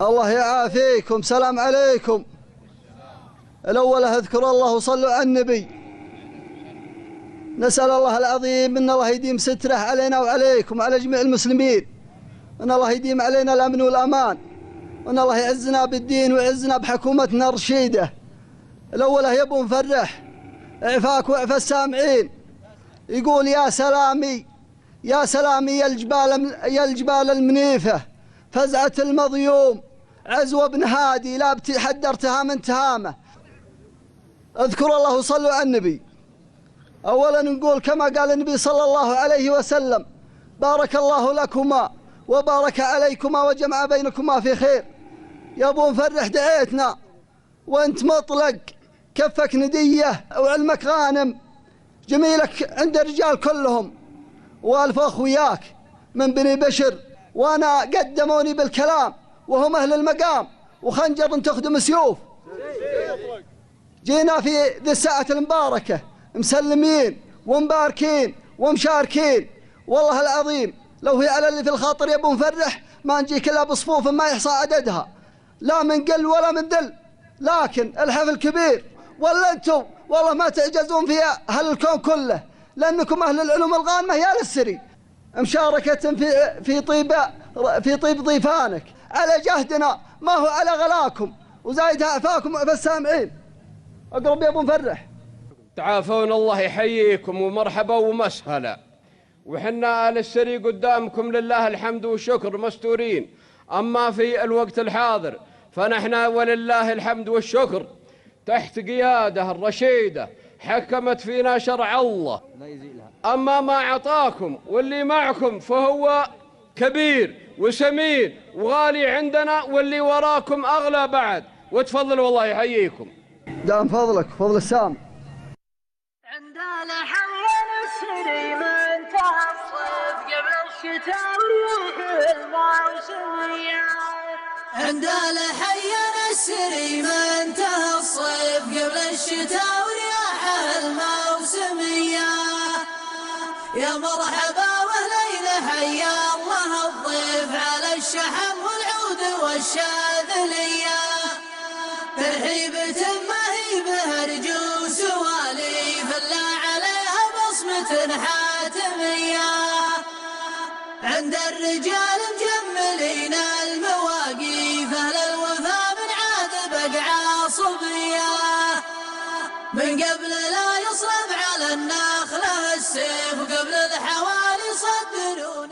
[SPEAKER 17] الله يعافيكم. سلام عليكم. الأول اذكر الله وصلوا على النبي. نسأل الله العظيم أن الله يديم ستره علينا وعليكم وعلى جميع المسلمين، أن الله يديم علينا الأمن والأمان، وأن الله يعزنا بالدين ويعزنا بحكومتنا الرشيدة. الأول يا أبو مفرح عفاك وعفى السامعين، يقول يا سلامي يا سلامي يا الجبال المنيفة فزعة المضيوم عزوة بن هادي لا حدرتها من تهامة. اذكر الله وصلوا على النبي. أولا نقول كما قال النبي صلى الله عليه وسلم: بارك الله لكما وبارك عليكما وجمع بينكما في خير. يا أبو مفرح دعيتنا وانت مطلق، كفك ندية وعلمك غانم، جميلك عند الرجال كلهم، والف اخوياك من بني بشر، وانا قدموني بالكلام وهم اهل المقام، وخنجر تخدم سيوف. جينا في ذي الساعة المباركة مسلمين ومباركين ومشاركين. والله العظيم لو هي على اللي في الخاطر يا ابو مفرح ما نجيك الا بصفوف ما يحصى عددها، لا من قل ولا من دل، لكن الحفل كبير ولا انتم والله ما تعجزون في اهل الكون كله، لانكم اهل العلوم الغانمه يا للسري، مشاركة في طيب ضيفانك على جهدنا ما هو على غلاكم، وزايدها عفاكم وعفى السامعين. اقرب يا ابو مفرح.
[SPEAKER 12] تعافون الله يحييكم ومرحبا ومسهلا، وحنا آل السري قدامكم لله الحمد والشكر مستورين. أما في الوقت الحاضر فنحن ولله الحمد والشكر تحت قيادة الرشيدة حكمت فينا شرع الله. أما ما عطاكم واللي معكم فهو كبير وسمين وغالي عندنا، واللي وراكم أغلى بعد. وتفضل والله يحييكم.
[SPEAKER 17] دام فضلك فضل السام.
[SPEAKER 1] عند الحين السري من تصف قبل الشتاء وريح الموسمية. عند الحي السري ما انتهى الصيف قبل الشتاء ورياحه الموسمية. يا مرحبا واهلين حيا الله الضيف على الشحن والعود والشاذلية. ترحيبة ما هي بهرج وسواليف الا عليها بصمة حاتمية. عند الرجال مجملين المواقيف اهل الوفا من عاد بقعة صبية. من قبل لا يصرف على النخلة السيف وقبل الحوالي يصدرون.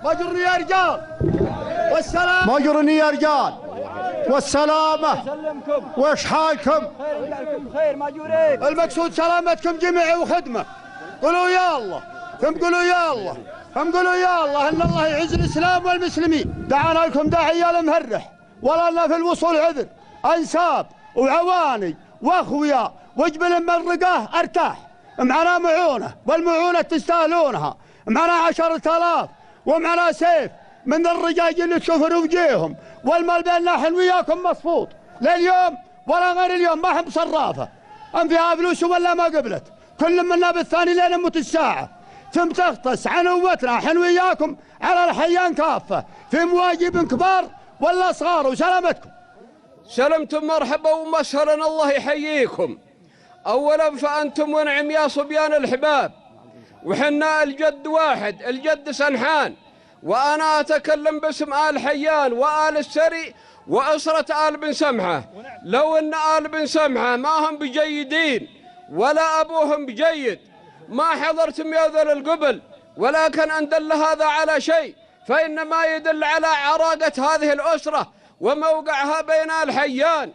[SPEAKER 18] مجرني يا رجال والسلام، مجرني يا رجال والسلامة. وش حالكم؟ المقصود سلامتكم جميع وخدمة. قولوا يا الله، ثم قولوا يا الله، ثم قولوا يا الله ان الله يعز الاسلام والمسلمين. دعانا لكم داعية المهرح ولا لنا في الوصول عذر. انساب وعواني واخويا وجبل من رقاه ارتاح. معنا معونة والمعونة تستاهلونها. معنا 10,000 ومعنا سيف من الرجاج اللي تشوفوا وجيههم، والمال بيننا حن وياكم مصفوط لليوم ولا غير اليوم. ما هم صرافه ام فيها فلوس ولا ما قبلت، كل منا بالثاني لين نموت الساعه. ثم تختص عنوتنا حن وياكم على الحيان كافه في مواجب كبار ولا صغار. وسلامتكم.
[SPEAKER 12] سلمتم مرحبا ومسهلا، الله يحييكم. اولا فانتم ونعم يا صبيان الحباب، وحنا الجد واحد، الجد سنحان. وأنا أتكلم باسم آل حيان وآل السري وأسرة آل بن سمحة. لو أن آل بن سمحة ما هم بجيدين ولا أبوهم بجيد ما حضرتم يا ذل القبل، ولكن أن دل هذا على شيء فإنما يدل على عراقة هذه الأسرة وموقعها بين آل حيان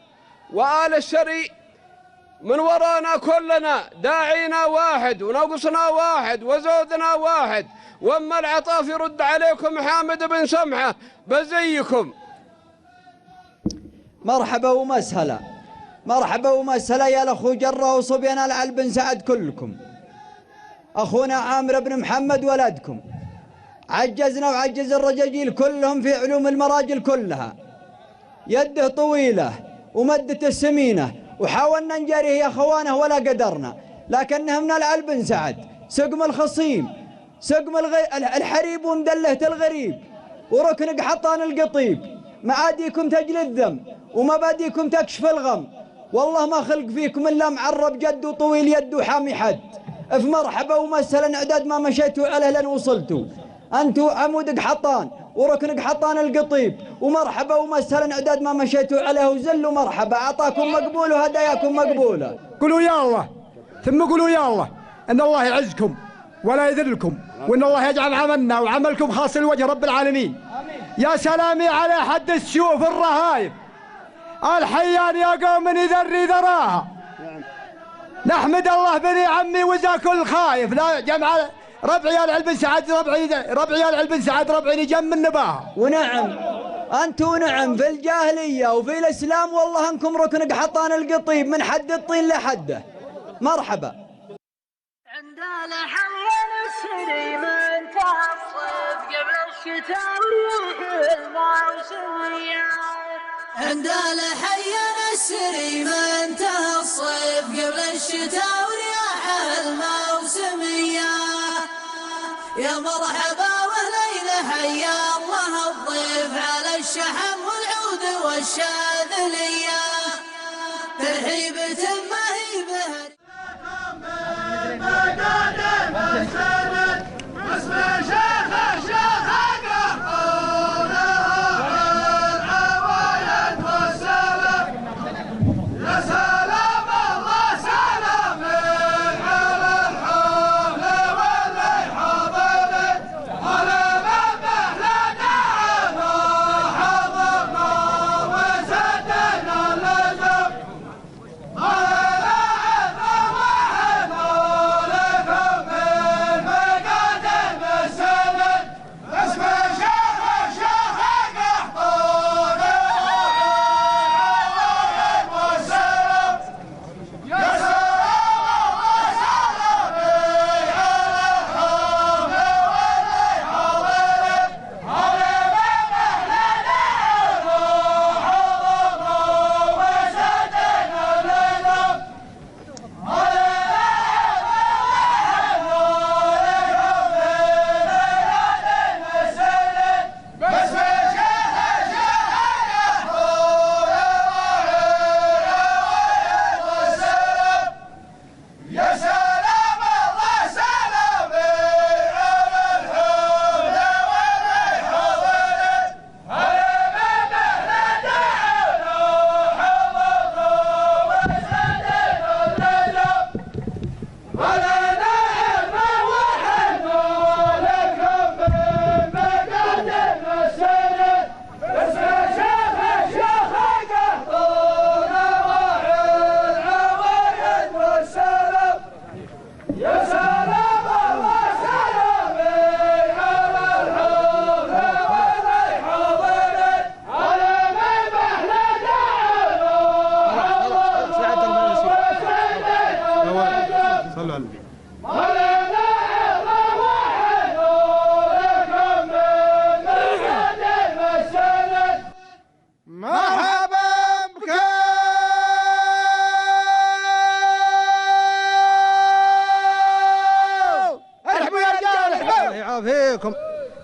[SPEAKER 12] وآل السري. من ورانا كلنا داعينا واحد ونقصنا واحد وزودنا واحد، واما العطاف يرد عليكم حامد بن سمحة بزيكم.
[SPEAKER 9] مرحبا ومسهلا، مرحبا ومسهلا يا الاخو جره وصبيان العل بن سعد كلكم. اخونا عامر بن محمد ولدكم، عجزنا وعجز الرجاجيل كلهم في علوم المراجل كلها. يده طويله ومدته سمينه، وحاولنا نجاريه يا اخوانه ولا قدرنا، لكنه من العل بن سعد سقم الخصيم، سقم الحريب ومدلهة الغريب. وركن قحطان القطيب، معاديكم تجل الذم ومباديكم تكشف الغم، والله ما خلق فيكم إلا معرب جد وطويل يد وحامي حد. في مرحبا ومسهلا اعداد ما مشيتوا عليه لن وصلتوا، انتوا عمود قحطان وركن قحطان القطيب، ومرحبا ومسهلا اعداد ما مشيتوا عليه وزلوا مرحبا، عطاكم مقبول وهداياكم مقبوله.
[SPEAKER 11] قولوا يا الله، ثم قولوا يا الله ان الله يعزكم ولا يذلكم، وان الله يجعل عملنا وعملكم خاص لوجه رب العالمين. يا سلامي على حد السيوف الرهايب الحيان يا قوم يذري ذراها. نحمد الله بني عمي وزا كل خايف، لا جمع ربعي يا بن سعد، ربعي يا بن سعد، ربعي نجم النباهه.
[SPEAKER 9] ونعم انتوا نعم في الجاهليه وفي الاسلام، والله انكم ركن قحطان القطيب من حد الطين لحده. مرحبا.
[SPEAKER 1] عند الحين السري ما انتهى الصيف قبل الشتاء وريح الموسمية. عند الحين السري ما انتهى الصيف قبل الشتاء ورياح الموسمية. يا مرحبا وليلة حيا الله الضيف على الشحم والعود والشاذلية. ترحيبة ما هي بها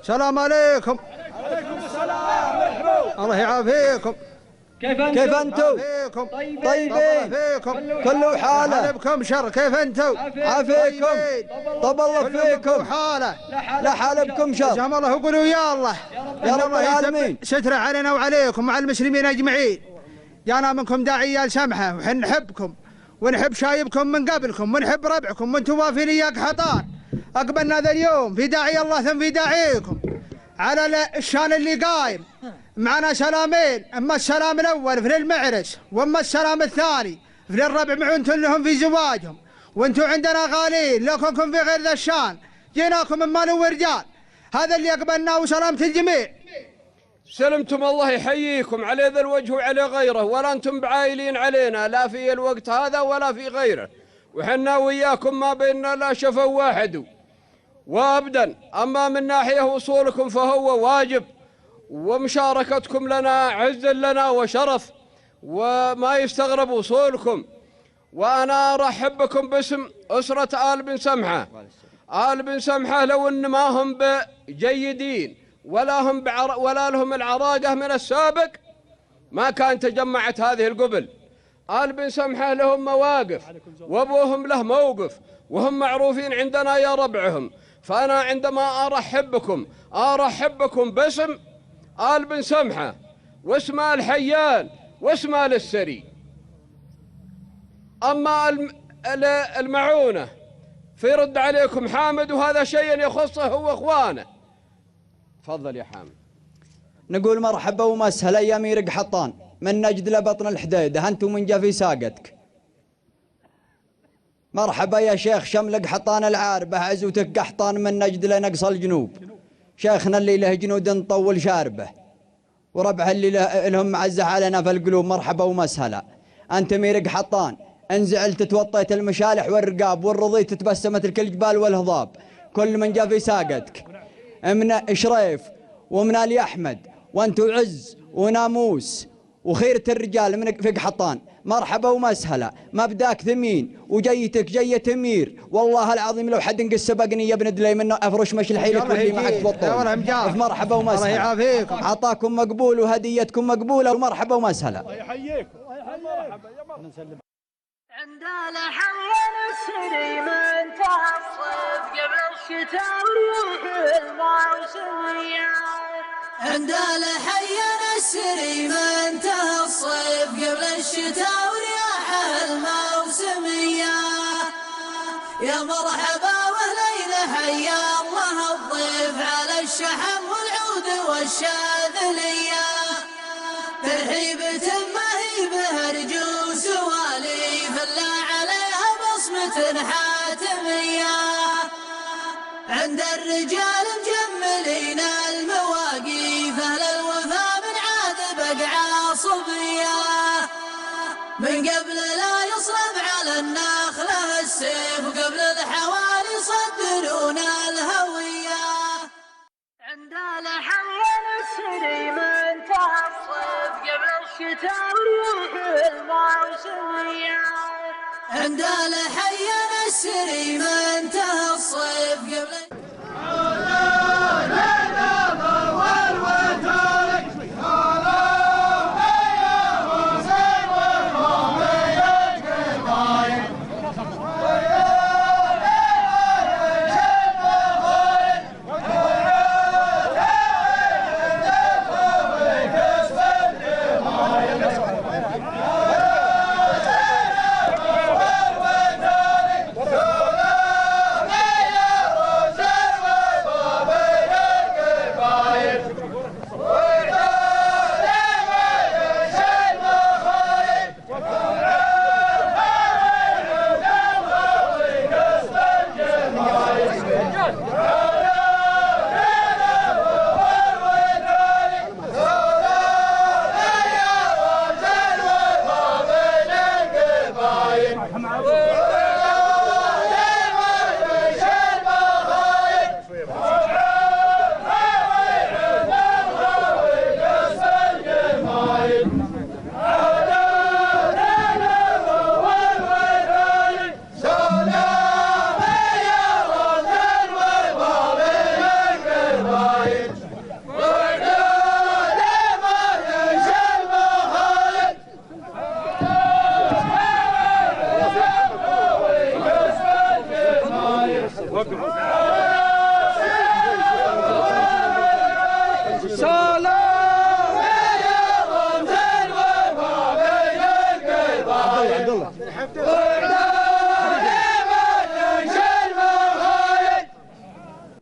[SPEAKER 11] السلام عليكم.
[SPEAKER 15] عليكم السلام. مرحبا.
[SPEAKER 11] الله يعافيكم.
[SPEAKER 9] كيف انتم؟ طيبين. كله حاله.
[SPEAKER 11] حالكم شر. كيف انتم؟
[SPEAKER 9] عافيكم. طب الله فيكم.
[SPEAKER 11] حاله.
[SPEAKER 9] لا حالكم شر.
[SPEAKER 11] جزاهم الله يقولوا يا الله.
[SPEAKER 9] يا رب العالمين.
[SPEAKER 11] ستر علينا وعليكم وعلى المسلمين اجمعين. جانا منكم داعية سمحة وحن نحبكم ونحب شايبكم من قبلكم ونحب ربعكم وانتم وافين يا قحطان. أقبلنا ذا اليوم في داعي الله ثم في داعيكم على الشان اللي قايم. معنا سلامين، اما السلام الاول في المعرس واما السلام الثاني في الربع معنتم لهم في زواجهم، وانتم عندنا غالين لو كنتم في غير ذا الشان جيناكم من مال ورجال. هذا اللي أقبلناه وسلامة الجميع.
[SPEAKER 12] سلمتم الله يحييكم على ذا الوجه وعلى غيره، ولا انتم بعايلين علينا لا في الوقت هذا ولا في غيره، وحنا وياكم ما بيننا لا شفا واحد وابدا. اما من ناحيه وصولكم فهو واجب، ومشاركتكم لنا عز لنا وشرف، وما يستغرب وصولكم. وانا ارحب بكم باسم اسره آل بن سمحه. آل بن سمحه لو ان ما هم بجيدين ولا لهم العراقة من السابق ما كان تجمعت هذه القبل. آل بن سمحة لهم مواقف وابوهم له موقف وهم معروفين عندنا يا ربعهم. فأنا عندما أرحب بكم باسم آل بن سمحة واسم الحيان واسم السري. أما المعونة فيرد عليكم حامد وهذا شيء يخصه هو إخوانه. تفضل يا حامد.
[SPEAKER 9] نقول مرحبا ومسهلا يا أمير قحطان من نجد لبطن الحديدة أنتم من جا في ساقتك. مرحبا يا شيخ شمل قحطان العاربة عزوتك قحطان من نجد لنقص الجنوب. شيخنا اللي له جنود نطول شاربه وربع اللي لهم معزة علينا في القلوب. مرحبا ومسهلا. أنت أمير قحطان إن زعلت توطيت المشالح والرقاب والرضيت تبسمت الكل جبال والهضاب. كل من جا في ساقتك من شريف ومن آل أحمد وأنتوا عز وناموس وخيرة الرجال من في قحطان. مرحبا ومسهلا. مبداك ثمين وجيتك جية أمير. والله العظيم لو حد نقص سبقني يا ابن دلي منه أفرش مشل حيلك واللي معك بطول. مرحبا ومسهلا. الله يعافيكم. عطاكم مقبول وهديتكم مقبولة ومرحبا ومسهلا.
[SPEAKER 5] الله يحييكم. مرحبا يا مرحبا.
[SPEAKER 1] عند الحين السري من تصف قبل الشتاء وروح الموسمية. عند الحين السري من تصف قبل الشتاء ورياح الموسمية. يا مرحبا وهلينا حيا الله الضيف على الشحم والعود والشاذلية. ترحيبة ما هي بها رجوس سواليف الا عليها بصمة حاتمية. عند الرجال مجملين المواقيف اهل الوفا من عاد بقعة صبية. من قبل لا يصرف على النخلة السيف وقبل الحوالي يصدرون الهوية. عند الحين السري من تصف قبل الشتاء وروح الموسمية. عند الحين السري من تصف قبل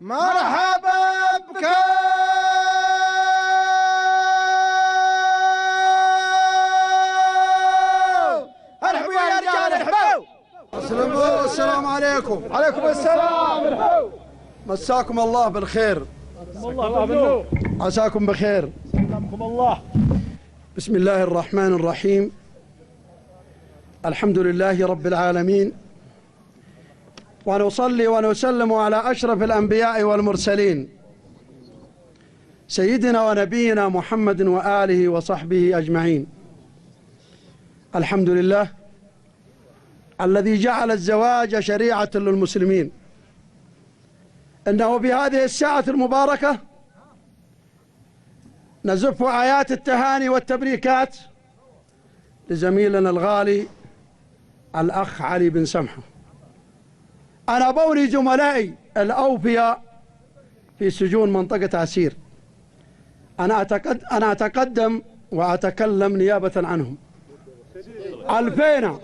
[SPEAKER 13] مرحبا بك ارحبوا يا رجال ارحبوا. السلام عليكم.
[SPEAKER 11] عليكم السلام. مساكم الله بالخير.
[SPEAKER 5] الله بالنور.
[SPEAKER 11] عساكم بخير.
[SPEAKER 5] سلامكم الله.
[SPEAKER 15] بسم الله الرحمن الرحيم. الحمد لله رب العالمين، ونصلي ونسلم على أشرف الأنبياء والمرسلين سيدنا ونبينا محمد وآله وصحبه أجمعين. الحمد لله الذي جعل الزواج شريعة للمسلمين. إنه بهذه الساعة المباركة نزف آيات التهاني والتبريكات لزميلنا الغالي الأخ علي بن سمحة. أنا بوري زملائي الأوفياء في سجون منطقة عسير، أنا أتقدم وأتكلم نيابة عنهم. ألفينا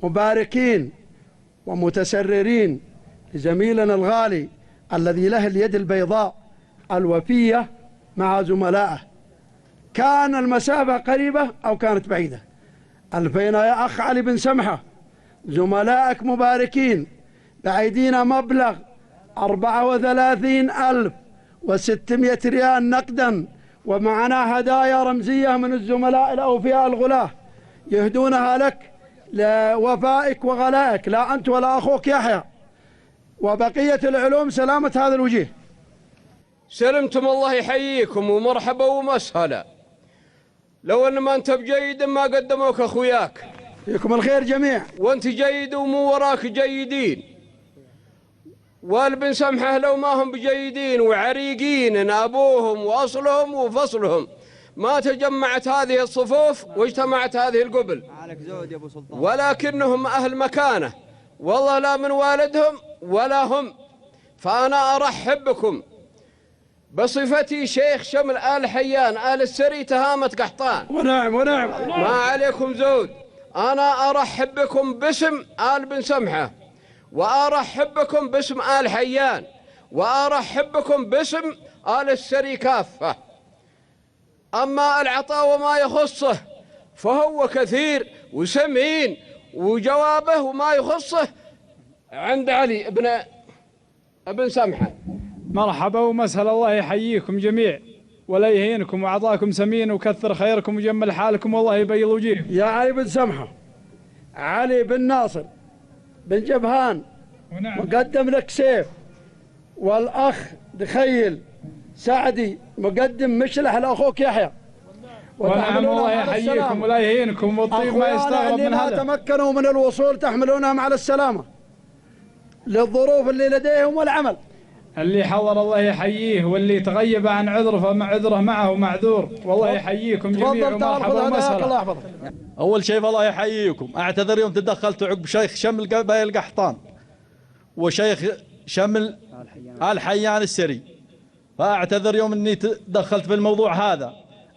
[SPEAKER 15] مباركين ومتسررين لزميلنا الغالي الذي له اليد البيضاء الوفية مع زملائه، كان المسافة قريبة أو كانت بعيدة. ألفينا يا أخ علي بن سمحة، زملائك مباركين بأيدينا مبلغ 34,600 ريال نقدا، ومعنا هدايا رمزية من الزملاء الأوفياء الغلاة يهدونها لك لوفائك وغلائك، لا أنت ولا أخوك يحيى، وبقية العلوم سلامة هذا الوجيه.
[SPEAKER 12] سلمتم، الله يحييكم ومرحبا ومسهلا. لو ان ما انت بجيد ما قدموك اخوياك.
[SPEAKER 15] فيكم الخير جميع.
[SPEAKER 12] وانت جيد ومو وراك جيدين. والبن سمحه لو ما هم بجيدين وعريقين ابوهم واصلهم وفصلهم ما تجمعت هذه الصفوف واجتمعت هذه القبل. ولكنهم اهل مكانه، والله لا من والدهم ولا هم. فانا ارحب بكم بصفتي شيخ شمل آل حيان آل السري تهامة قحطان.
[SPEAKER 15] ونعم ونعم.
[SPEAKER 12] ما عليكم زود. أنا أرحب بكم باسم آل بن سمحة، وأرحب بكم باسم آل حيان، وأرحب بكم باسم آل السري كافة. أما العطاء وما يخصه فهو كثير وسمين، وجوابه وما يخصه عند علي ابن سمحة.
[SPEAKER 5] مرحبا ومسهلا، الله يحييكم جميع ولا يهينكم وعطاكم سمين وكثر خيركم وجمل حالكم والله يبيض وجيه.
[SPEAKER 15] يا علي بن سمحة، علي بن ناصر بن جبهان مقدم لك سيف، والأخ دخيل سعدي مقدم مشلح لأخوك يحيى.
[SPEAKER 5] ونعم، الله يحييكم ولا يهينكم، والطيب ما يستغرب من هذا.
[SPEAKER 15] ما تمكنوا من الوصول تحملونهم على السلامة للظروف اللي لديهم والعمل.
[SPEAKER 5] اللي حضر الله يحييه، واللي تغيب عن عذره فعذره معه معذور، والله يحييكم جميعا ومرحبا ومسهلا.
[SPEAKER 3] أول شيء فالله يحييكم. أعتذر يوم تدخلت عقب شيخ شمل قبائل قحطان وشيخ شمل آل حيان السري، فأعتذر يوم أني تدخلت في الموضوع هذا.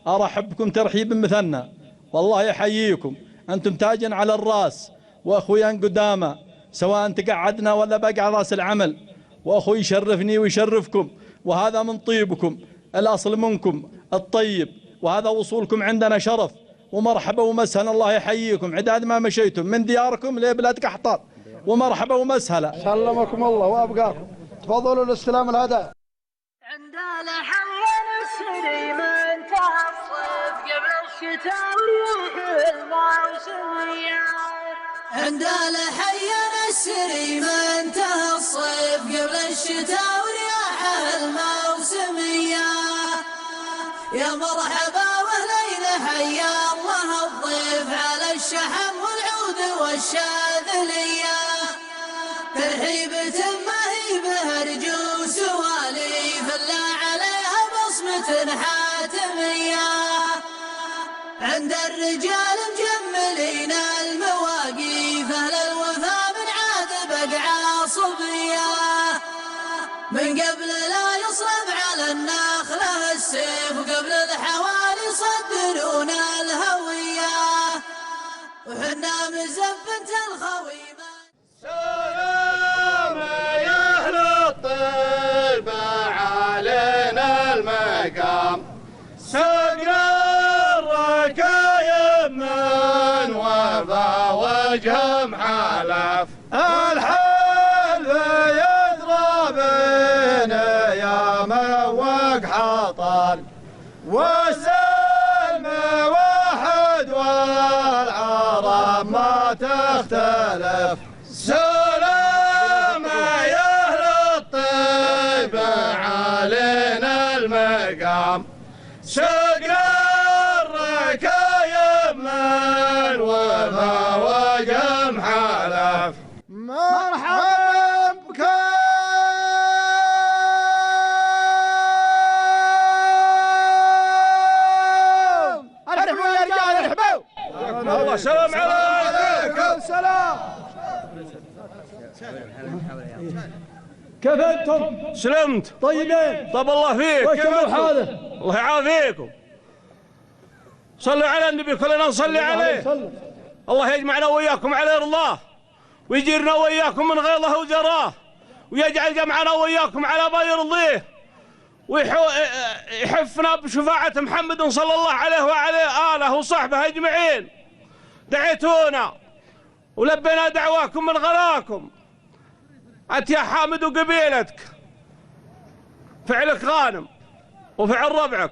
[SPEAKER 3] أرحب بكم ترحيب مثنى، والله يحييكم، أنتم تاج على الرأس وأخويا قدامى، سواء تقعدنا ولا بقى راس العمل، وأخوي يشرفني ويشرفكم، وهذا من طيبكم، الأصل منكم الطيب، وهذا وصولكم عندنا شرف. ومرحبا ومسهلا، الله يحييكم عداد ما مشيتم من دياركم لبلاد قحطان، ومرحبا ومسهلا.
[SPEAKER 15] سلمكم الله وأبقاكم. تفضلوا لاستلام الهدايا.
[SPEAKER 1] عند الحين السري من تصف قبل الشتاء وريح الموسمية. عند الحين السري من تصف قبل الشتاء ورياح الموسمية. يا مرحبا واهلين حيا الله الضيف على الشحم والعود والشاذلية. ترحيبة ما هي بهرج وسواليف الا عليها بصمة حاتمية. عند الرجال مجملين المواقيف اهل الوفا من عاد بقعة صبية. من قبل لا يصلب على النخلة السيف، وقبل الحوالي يصدرون الهوية، وحنا مزبنة الخويمة.
[SPEAKER 7] سلام يا أهل الطيبة علينا المقام، سقنا الركايب من وفا وجه محلف. الحلف يضرب يا موق حطل، والسلم واحد والعرب ما تختلف. سلام يا أهل الطيبة علينا المقام، سقنا الركايب من وفا وجه محلف. مرحبا بك الله سلام عليكم.
[SPEAKER 13] سلام.
[SPEAKER 5] كيف انتم؟
[SPEAKER 7] سلمت.
[SPEAKER 5] طيبين.
[SPEAKER 7] طب الله فيك.
[SPEAKER 5] كيف حالك؟
[SPEAKER 7] الله يعافيكم. صلوا على النبي كلنا نصلي عليه. الله يجمعنا وياكم على رضاه ويجيرنا وياكم من غيظه وجراه ويجعل جمعنا وياكم على ما يرضيه ويحفنا بشفاعة محمد صلى الله عليه وعلى آله وصحبه أجمعين. دعيتونا ولبينا دعواكم من غلاكم. أنت يا حامد وقبيلتك فعلك غانم وفعل ربعك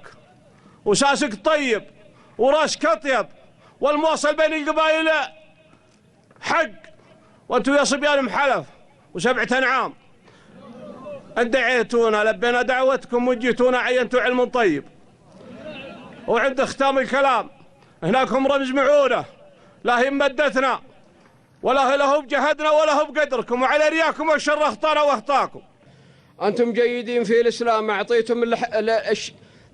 [SPEAKER 7] وساسك طيب وراسك أطيب والمواصل بين القبائل حق وانتم يا صبيان محلف وسبعة أنعام. ادعيتونا لبينا دعوتكم وجيتونا عينتوا علم طيب. وعند ختام الكلام هناكم رمز معونة لا هي مدتنا ولا له بجهدنا ولا هو بقدركم وعلى رياكم والشر اخطانا واخطاكم.
[SPEAKER 12] أنتم جيدين في الإسلام أعطيتم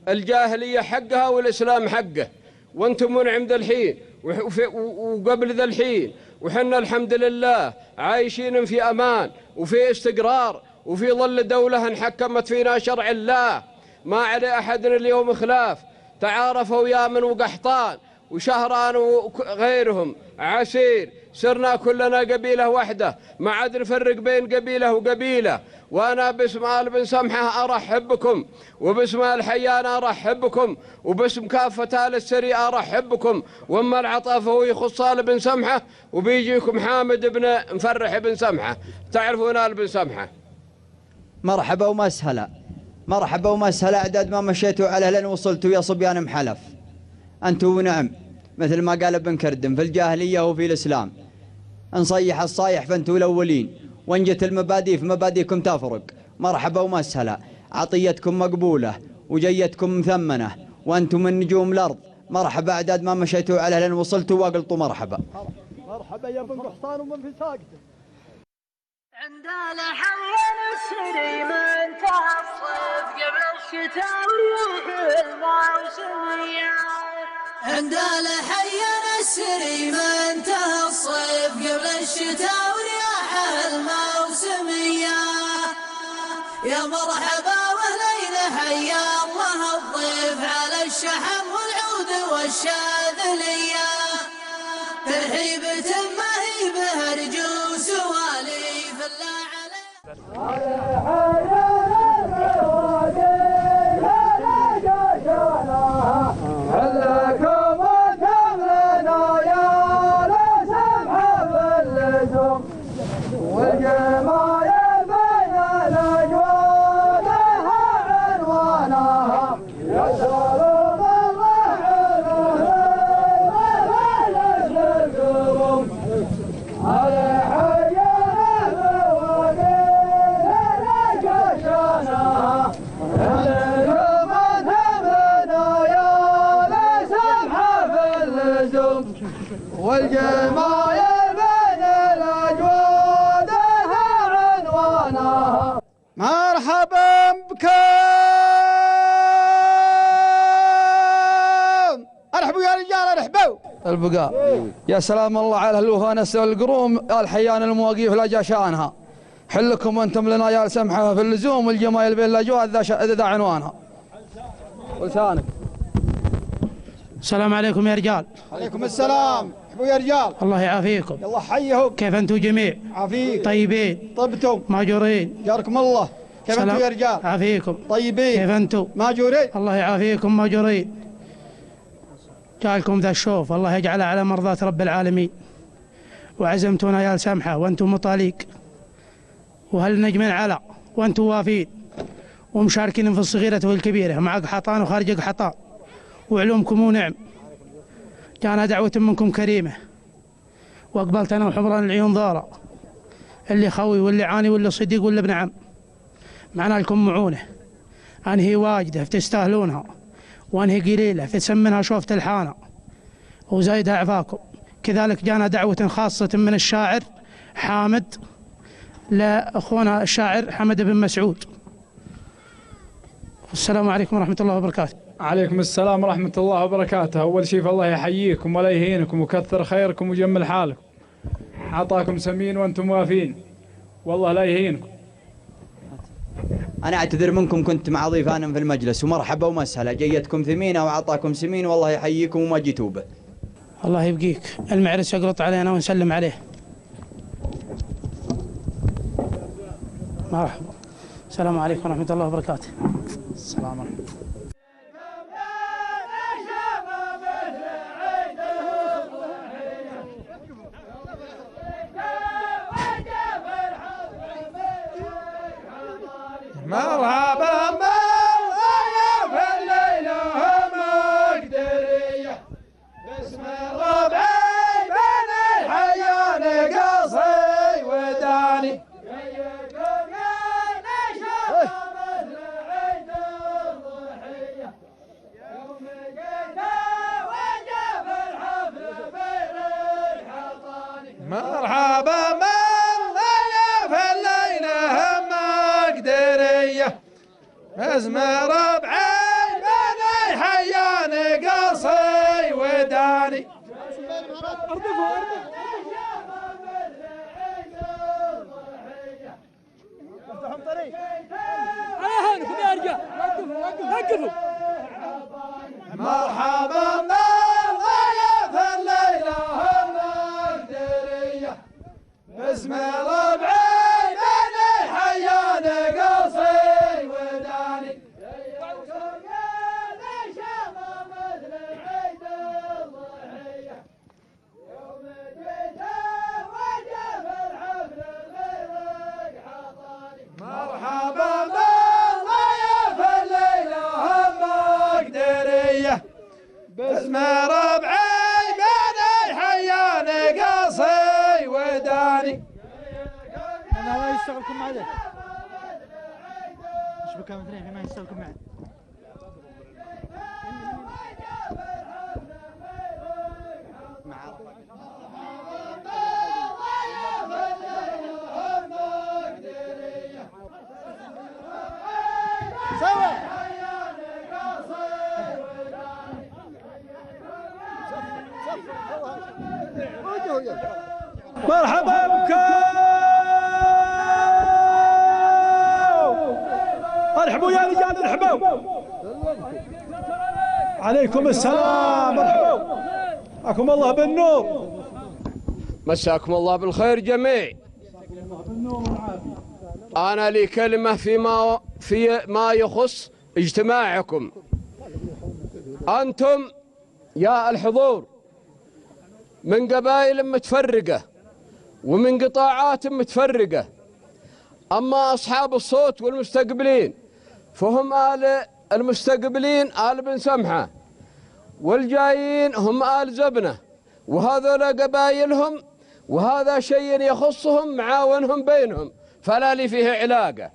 [SPEAKER 12] الجاهلية حقها والإسلام حقه وانتم منعم ذا الحين وقبل ذا الحين وحنا الحمد لله عايشين في أمان وفي استقرار وفي ظل دولة انحكمت فينا شرع الله ما على أحد اليوم خلاف. تعارفوا يامن وقحطان وشهران وغيرهم عسير صرنا كلنا قبيلة واحدة ما عاد نفرق بين قبيلة وقبيلة. وأنا باسم آل بن سمحة أرحب بكم وباسم الحيان أرحب بكم وباسم كافة آل السري أرحب بكم. وأما العطاف هو يخص آل بن سمحة وبيجيكم حامد بن مفرح بن سمحة. تعرفون آل بن سمحة.
[SPEAKER 9] مرحبا ومسهلا مرحبا ومسهلا. أعداد ما مشيتوا على لين وصلتوا يا صبيان محلف. أنتوا ونعم مثل ما قال ابن كردم في الجاهلية وفي الإسلام. نصيح الصايح فانتوا الأولين وإن جت المبادئ في مبادئكم تفرق. مرحبا ومسهلا. عطيتكم مقبولة وجيتكم مثمنة وأنتم من نجوم الأرض. مرحبا. أعداد ما مشيتوا على لين وصلتوا وقلتوا مرحبا.
[SPEAKER 5] مرحبا يا ابن قحطان ومن في ساقته.
[SPEAKER 1] عند الحين السري من تصف قبل الشتاء وريح الموسميات. عند الحين السري من تصف قبل الشتاء وريح الموسميات. يا مرحبا وليلة حيا الله الضيف على الشحم والعود والشاذلية. ترحيبة ما هي بهرج وسواليف الله
[SPEAKER 13] والجمايل بين الأجواد عنوانها. مرحبا بكم. ارحبوا يا رجال ارحبوا.
[SPEAKER 6] البقاء يا سلام الله على الوهانس والقروم الحيان المواقيف لا جاشانها. حلكم وانتم لنا يا سمحة في اللزوم والجمايل بين الأجواد ذا عنوانها. ولسانك.
[SPEAKER 19] السلام عليكم يا رجال.
[SPEAKER 13] عليكم السلام. ارحبوا يا رجال.
[SPEAKER 19] الله يعافيكم.
[SPEAKER 13] الله حيهم.
[SPEAKER 19] كيف انتم جميع؟
[SPEAKER 13] عافيك.
[SPEAKER 19] طيبين.
[SPEAKER 13] طبتم.
[SPEAKER 19] ماجورين.
[SPEAKER 13] جاركم الله. كيف انتم يا رجال؟
[SPEAKER 19] عافيكم.
[SPEAKER 13] طيبين.
[SPEAKER 19] كيف انتم؟
[SPEAKER 13] ماجورين.
[SPEAKER 19] الله يعافيكم ماجورين. جالكم ذا الشوف الله يجعله على مرضاة رب العالمين. وعزمتونا يا سمحة وانتم مطاليق وهل نجمين على وانتم وافين ومشاركين في الصغيرة والكبيرة مع قحطان وخارج قحطان وعلومكم ونعم. جانا دعوة منكم كريمة وأقبلت أنا وحمران العيون ضارة اللي خوي واللي عاني واللي صديق واللي ابن عم. معنا لكم معونة أنهي واجدة فتستاهلونها وأنهي قليلة فتسمنها شوفة الحانة وزايدها عفاكم. كذلك جانا دعوة خاصة من الشاعر حامد لأخونا الشاعر حمد بن مسعود. السلام عليكم ورحمة الله وبركاته.
[SPEAKER 20] عليكم السلام ورحمة الله وبركاته. أول شيء فالله يحييكم ولا يهينكم وكثر خيركم ويجمل حالكم. عطاكم سمين وأنتم وافين والله لا يهينكم.
[SPEAKER 9] أنا أعتذر منكم، كنت مع ضيفان في المجلس ومرحبا ومسهلا، جيتكم ثمينة وعطاكم سمين والله يحييكم وما جيتوا به.
[SPEAKER 19] الله يبقيك، المعرس يقلط علينا ونسلم عليه. مرحبا. السلام عليكم ورحمة الله وبركاته. السلام عليكم.
[SPEAKER 1] مرحبا بالضيف الليلة مقدرية باسم ربعي بن الحيان قصي وداني جيكم يا نشاط مثل عيد الضحية يوم جينا وجب الحفل في الحطاني. مرحبا بالضيف الليلة مقدرية باسم ربعي بن الحيان قصي وداني. مرحبا بالضيف الليلة مقدرية باسم ربعي بن الحيان قصي وداني. جيكم يا نشاط مثل عيد الضحية يوم جيتا وجب الحفل غيرك حطاني. مرحبا بالضيف الليلة مقدرية باسم ربعي بن الحيان قصي وداني.
[SPEAKER 13] أنا ما يشتغلكم معه. إيش بكام اثنين ما يشتغلكم معه. سوا.
[SPEAKER 5] مرحبا بكم. ارحبوا يا رجال ارحبوا. عليكم السلام ارحبوا. معكم الله بالنور.
[SPEAKER 12] مساكم الله بالخير جميع. أنا لي كلمة في ما يخص اجتماعكم. أنتم يا الحضور من قبائل متفرقة ومن قطاعات متفرقة، أما أصحاب الصوت والمستقبلين فهم آل المستقبلين آل بن سمحة، والجايين هم آل زبنة، وهذول قبائلهم وهذا شيء يخصهم معاونهم بينهم فلا لي فيه علاقة.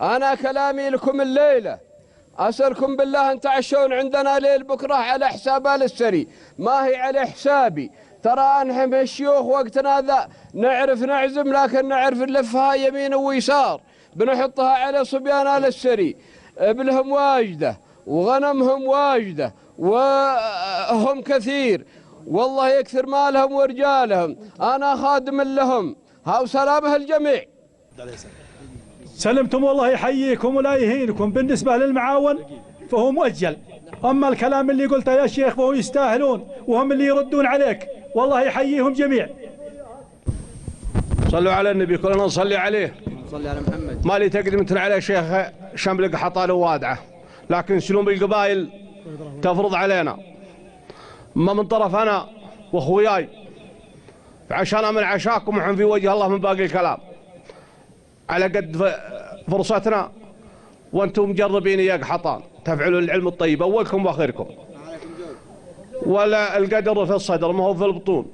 [SPEAKER 12] أنا كلامي لكم الليلة أسألكم بالله أن تعشون عندنا ليل بكرة على حساب آل السري، ما هي على حسابي. ترى نحن الشيوخ وقتنا ذا نعرف نعزم لكن نعرف نلفها يمين ويسار، بنحطها على صبيان آل السري، ابلهم واجدة وغنمهم واجدة وهم كثير والله يكثر مالهم ورجالهم، أنا خادم لهم. هاو سلامه الجميع.
[SPEAKER 5] سلمتم والله يحييكم ولا يهينكم. بالنسبة للمعاون فهو مؤجل، أما الكلام اللي قلته يا شيخ فهو يستاهلون وهم اللي يردون عليك، والله يحييهم جميع.
[SPEAKER 7] صلوا على النبي كلنا نصلي عليه.
[SPEAKER 9] صلي على محمد.
[SPEAKER 7] ما لي تقدمة على شيخ شمل حطاله وادعه، لكن سلوم القبائل تفرض علينا، ما من طرف أنا وأخوياي، عشان من عشاكم وحن في وجه الله من باقي الكلام على قد فرصتنا، وانتم مجربين يا قحطان تفعلوا العلم الطيب اولكم واخركم، ولا القدر في الصدر ما هو في البطون.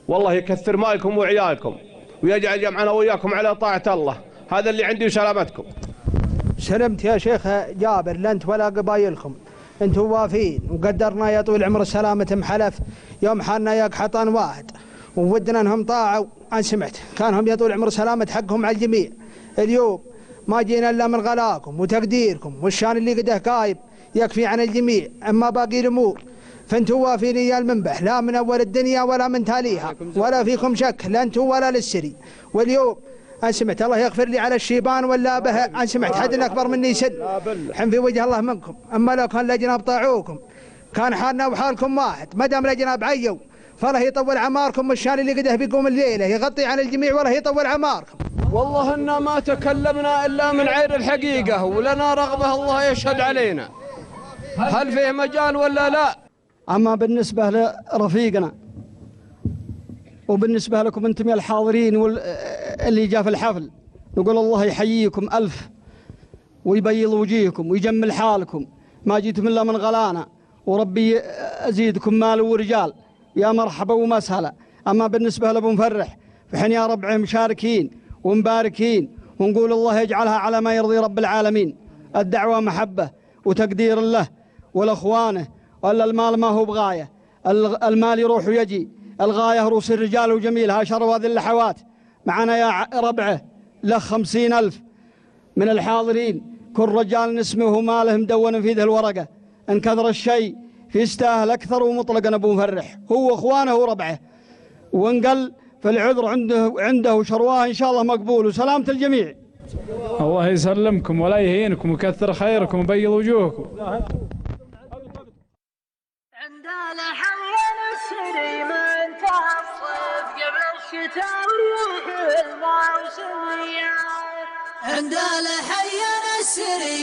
[SPEAKER 7] والله يكثر مالكم وعيالكم ويجعل جمعنا وياكم على طاعة الله، هذا اللي عندي وسلامتكم.
[SPEAKER 11] سلمت يا شيخ جابر، لا انت ولا قبايلكم، انتم وافين وقدرنا يا طويل العمر السلامة محلف يوم حالنا يا قحطان واحد، وودنا انهم طاعوا. انا سمعت كانهم يا طول العمر سلامة حقهم على الجميع. اليوم ما جينا الا من غلاكم وتقديركم والشان اللي قده قايب يكفي عن الجميع. أما باقي الأمور فأنتم وافين يا المنبح، لا من أول الدنيا ولا من تاليها، ولا فيكم شك لا أنتم ولا للسري. واليوم أن سمعت الله يغفر لي على الشيبان ولا به، أن سمعت حد أكبر مني سن حن في وجه الله منكم. أما لو كان الأجناب طاعوكم كان حالنا وحالكم واحد. ما دام الأجناب عيوا فله يطول عماركم، الشان اللي قده بيقوم الليلة يغطي عن الجميع وله يطول عماركم.
[SPEAKER 12] والله إنا ما تكلمنا إلا من عير الحقيقة، ولنا رغبة الله يشهد علينا. هل فيه مجال ولا لا؟
[SPEAKER 21] أما بالنسبة لرفيقنا وبالنسبة لكم أنتم يا الحاضرين واللي جاء في الحفل، نقول الله يحييكم ألف ويبيض وجيهكم ويجمل حالكم، ما جيتم إلا من غلانا، وربي أزيدكم مال ورجال، يا مرحبا ومسهلا. أما بالنسبة لأبو مفرح فحن يا ربع مشاركين ومباركين، ونقول الله يجعلها على ما يرضي رب العالمين. الدعوة محبة وتقدير له والأخوانه، ولا المال ما هو بغاية، المال يروح ويجي، الغاية رؤوس الرجال وجميلها شر هذه اللحوات. معنا يا ربعه له 50,000 من الحاضرين، كل رجال نسمه ماله مدون في ذي الورقة. ان كثر الشيء فيستاهل أكثر ومطلقا أبو مفرح هو أخوانه وربعه، وإن قل فالعذر عنده شرواه إن شاء الله مقبول. وسلامة الجميع.
[SPEAKER 20] الله يسلمكم ولا يهينكم ويكثر خيركم ويبيض وجوهكم.
[SPEAKER 1] عند الحين السري من تصف قبل الشتاء وريح الموسمية. عند الحين السري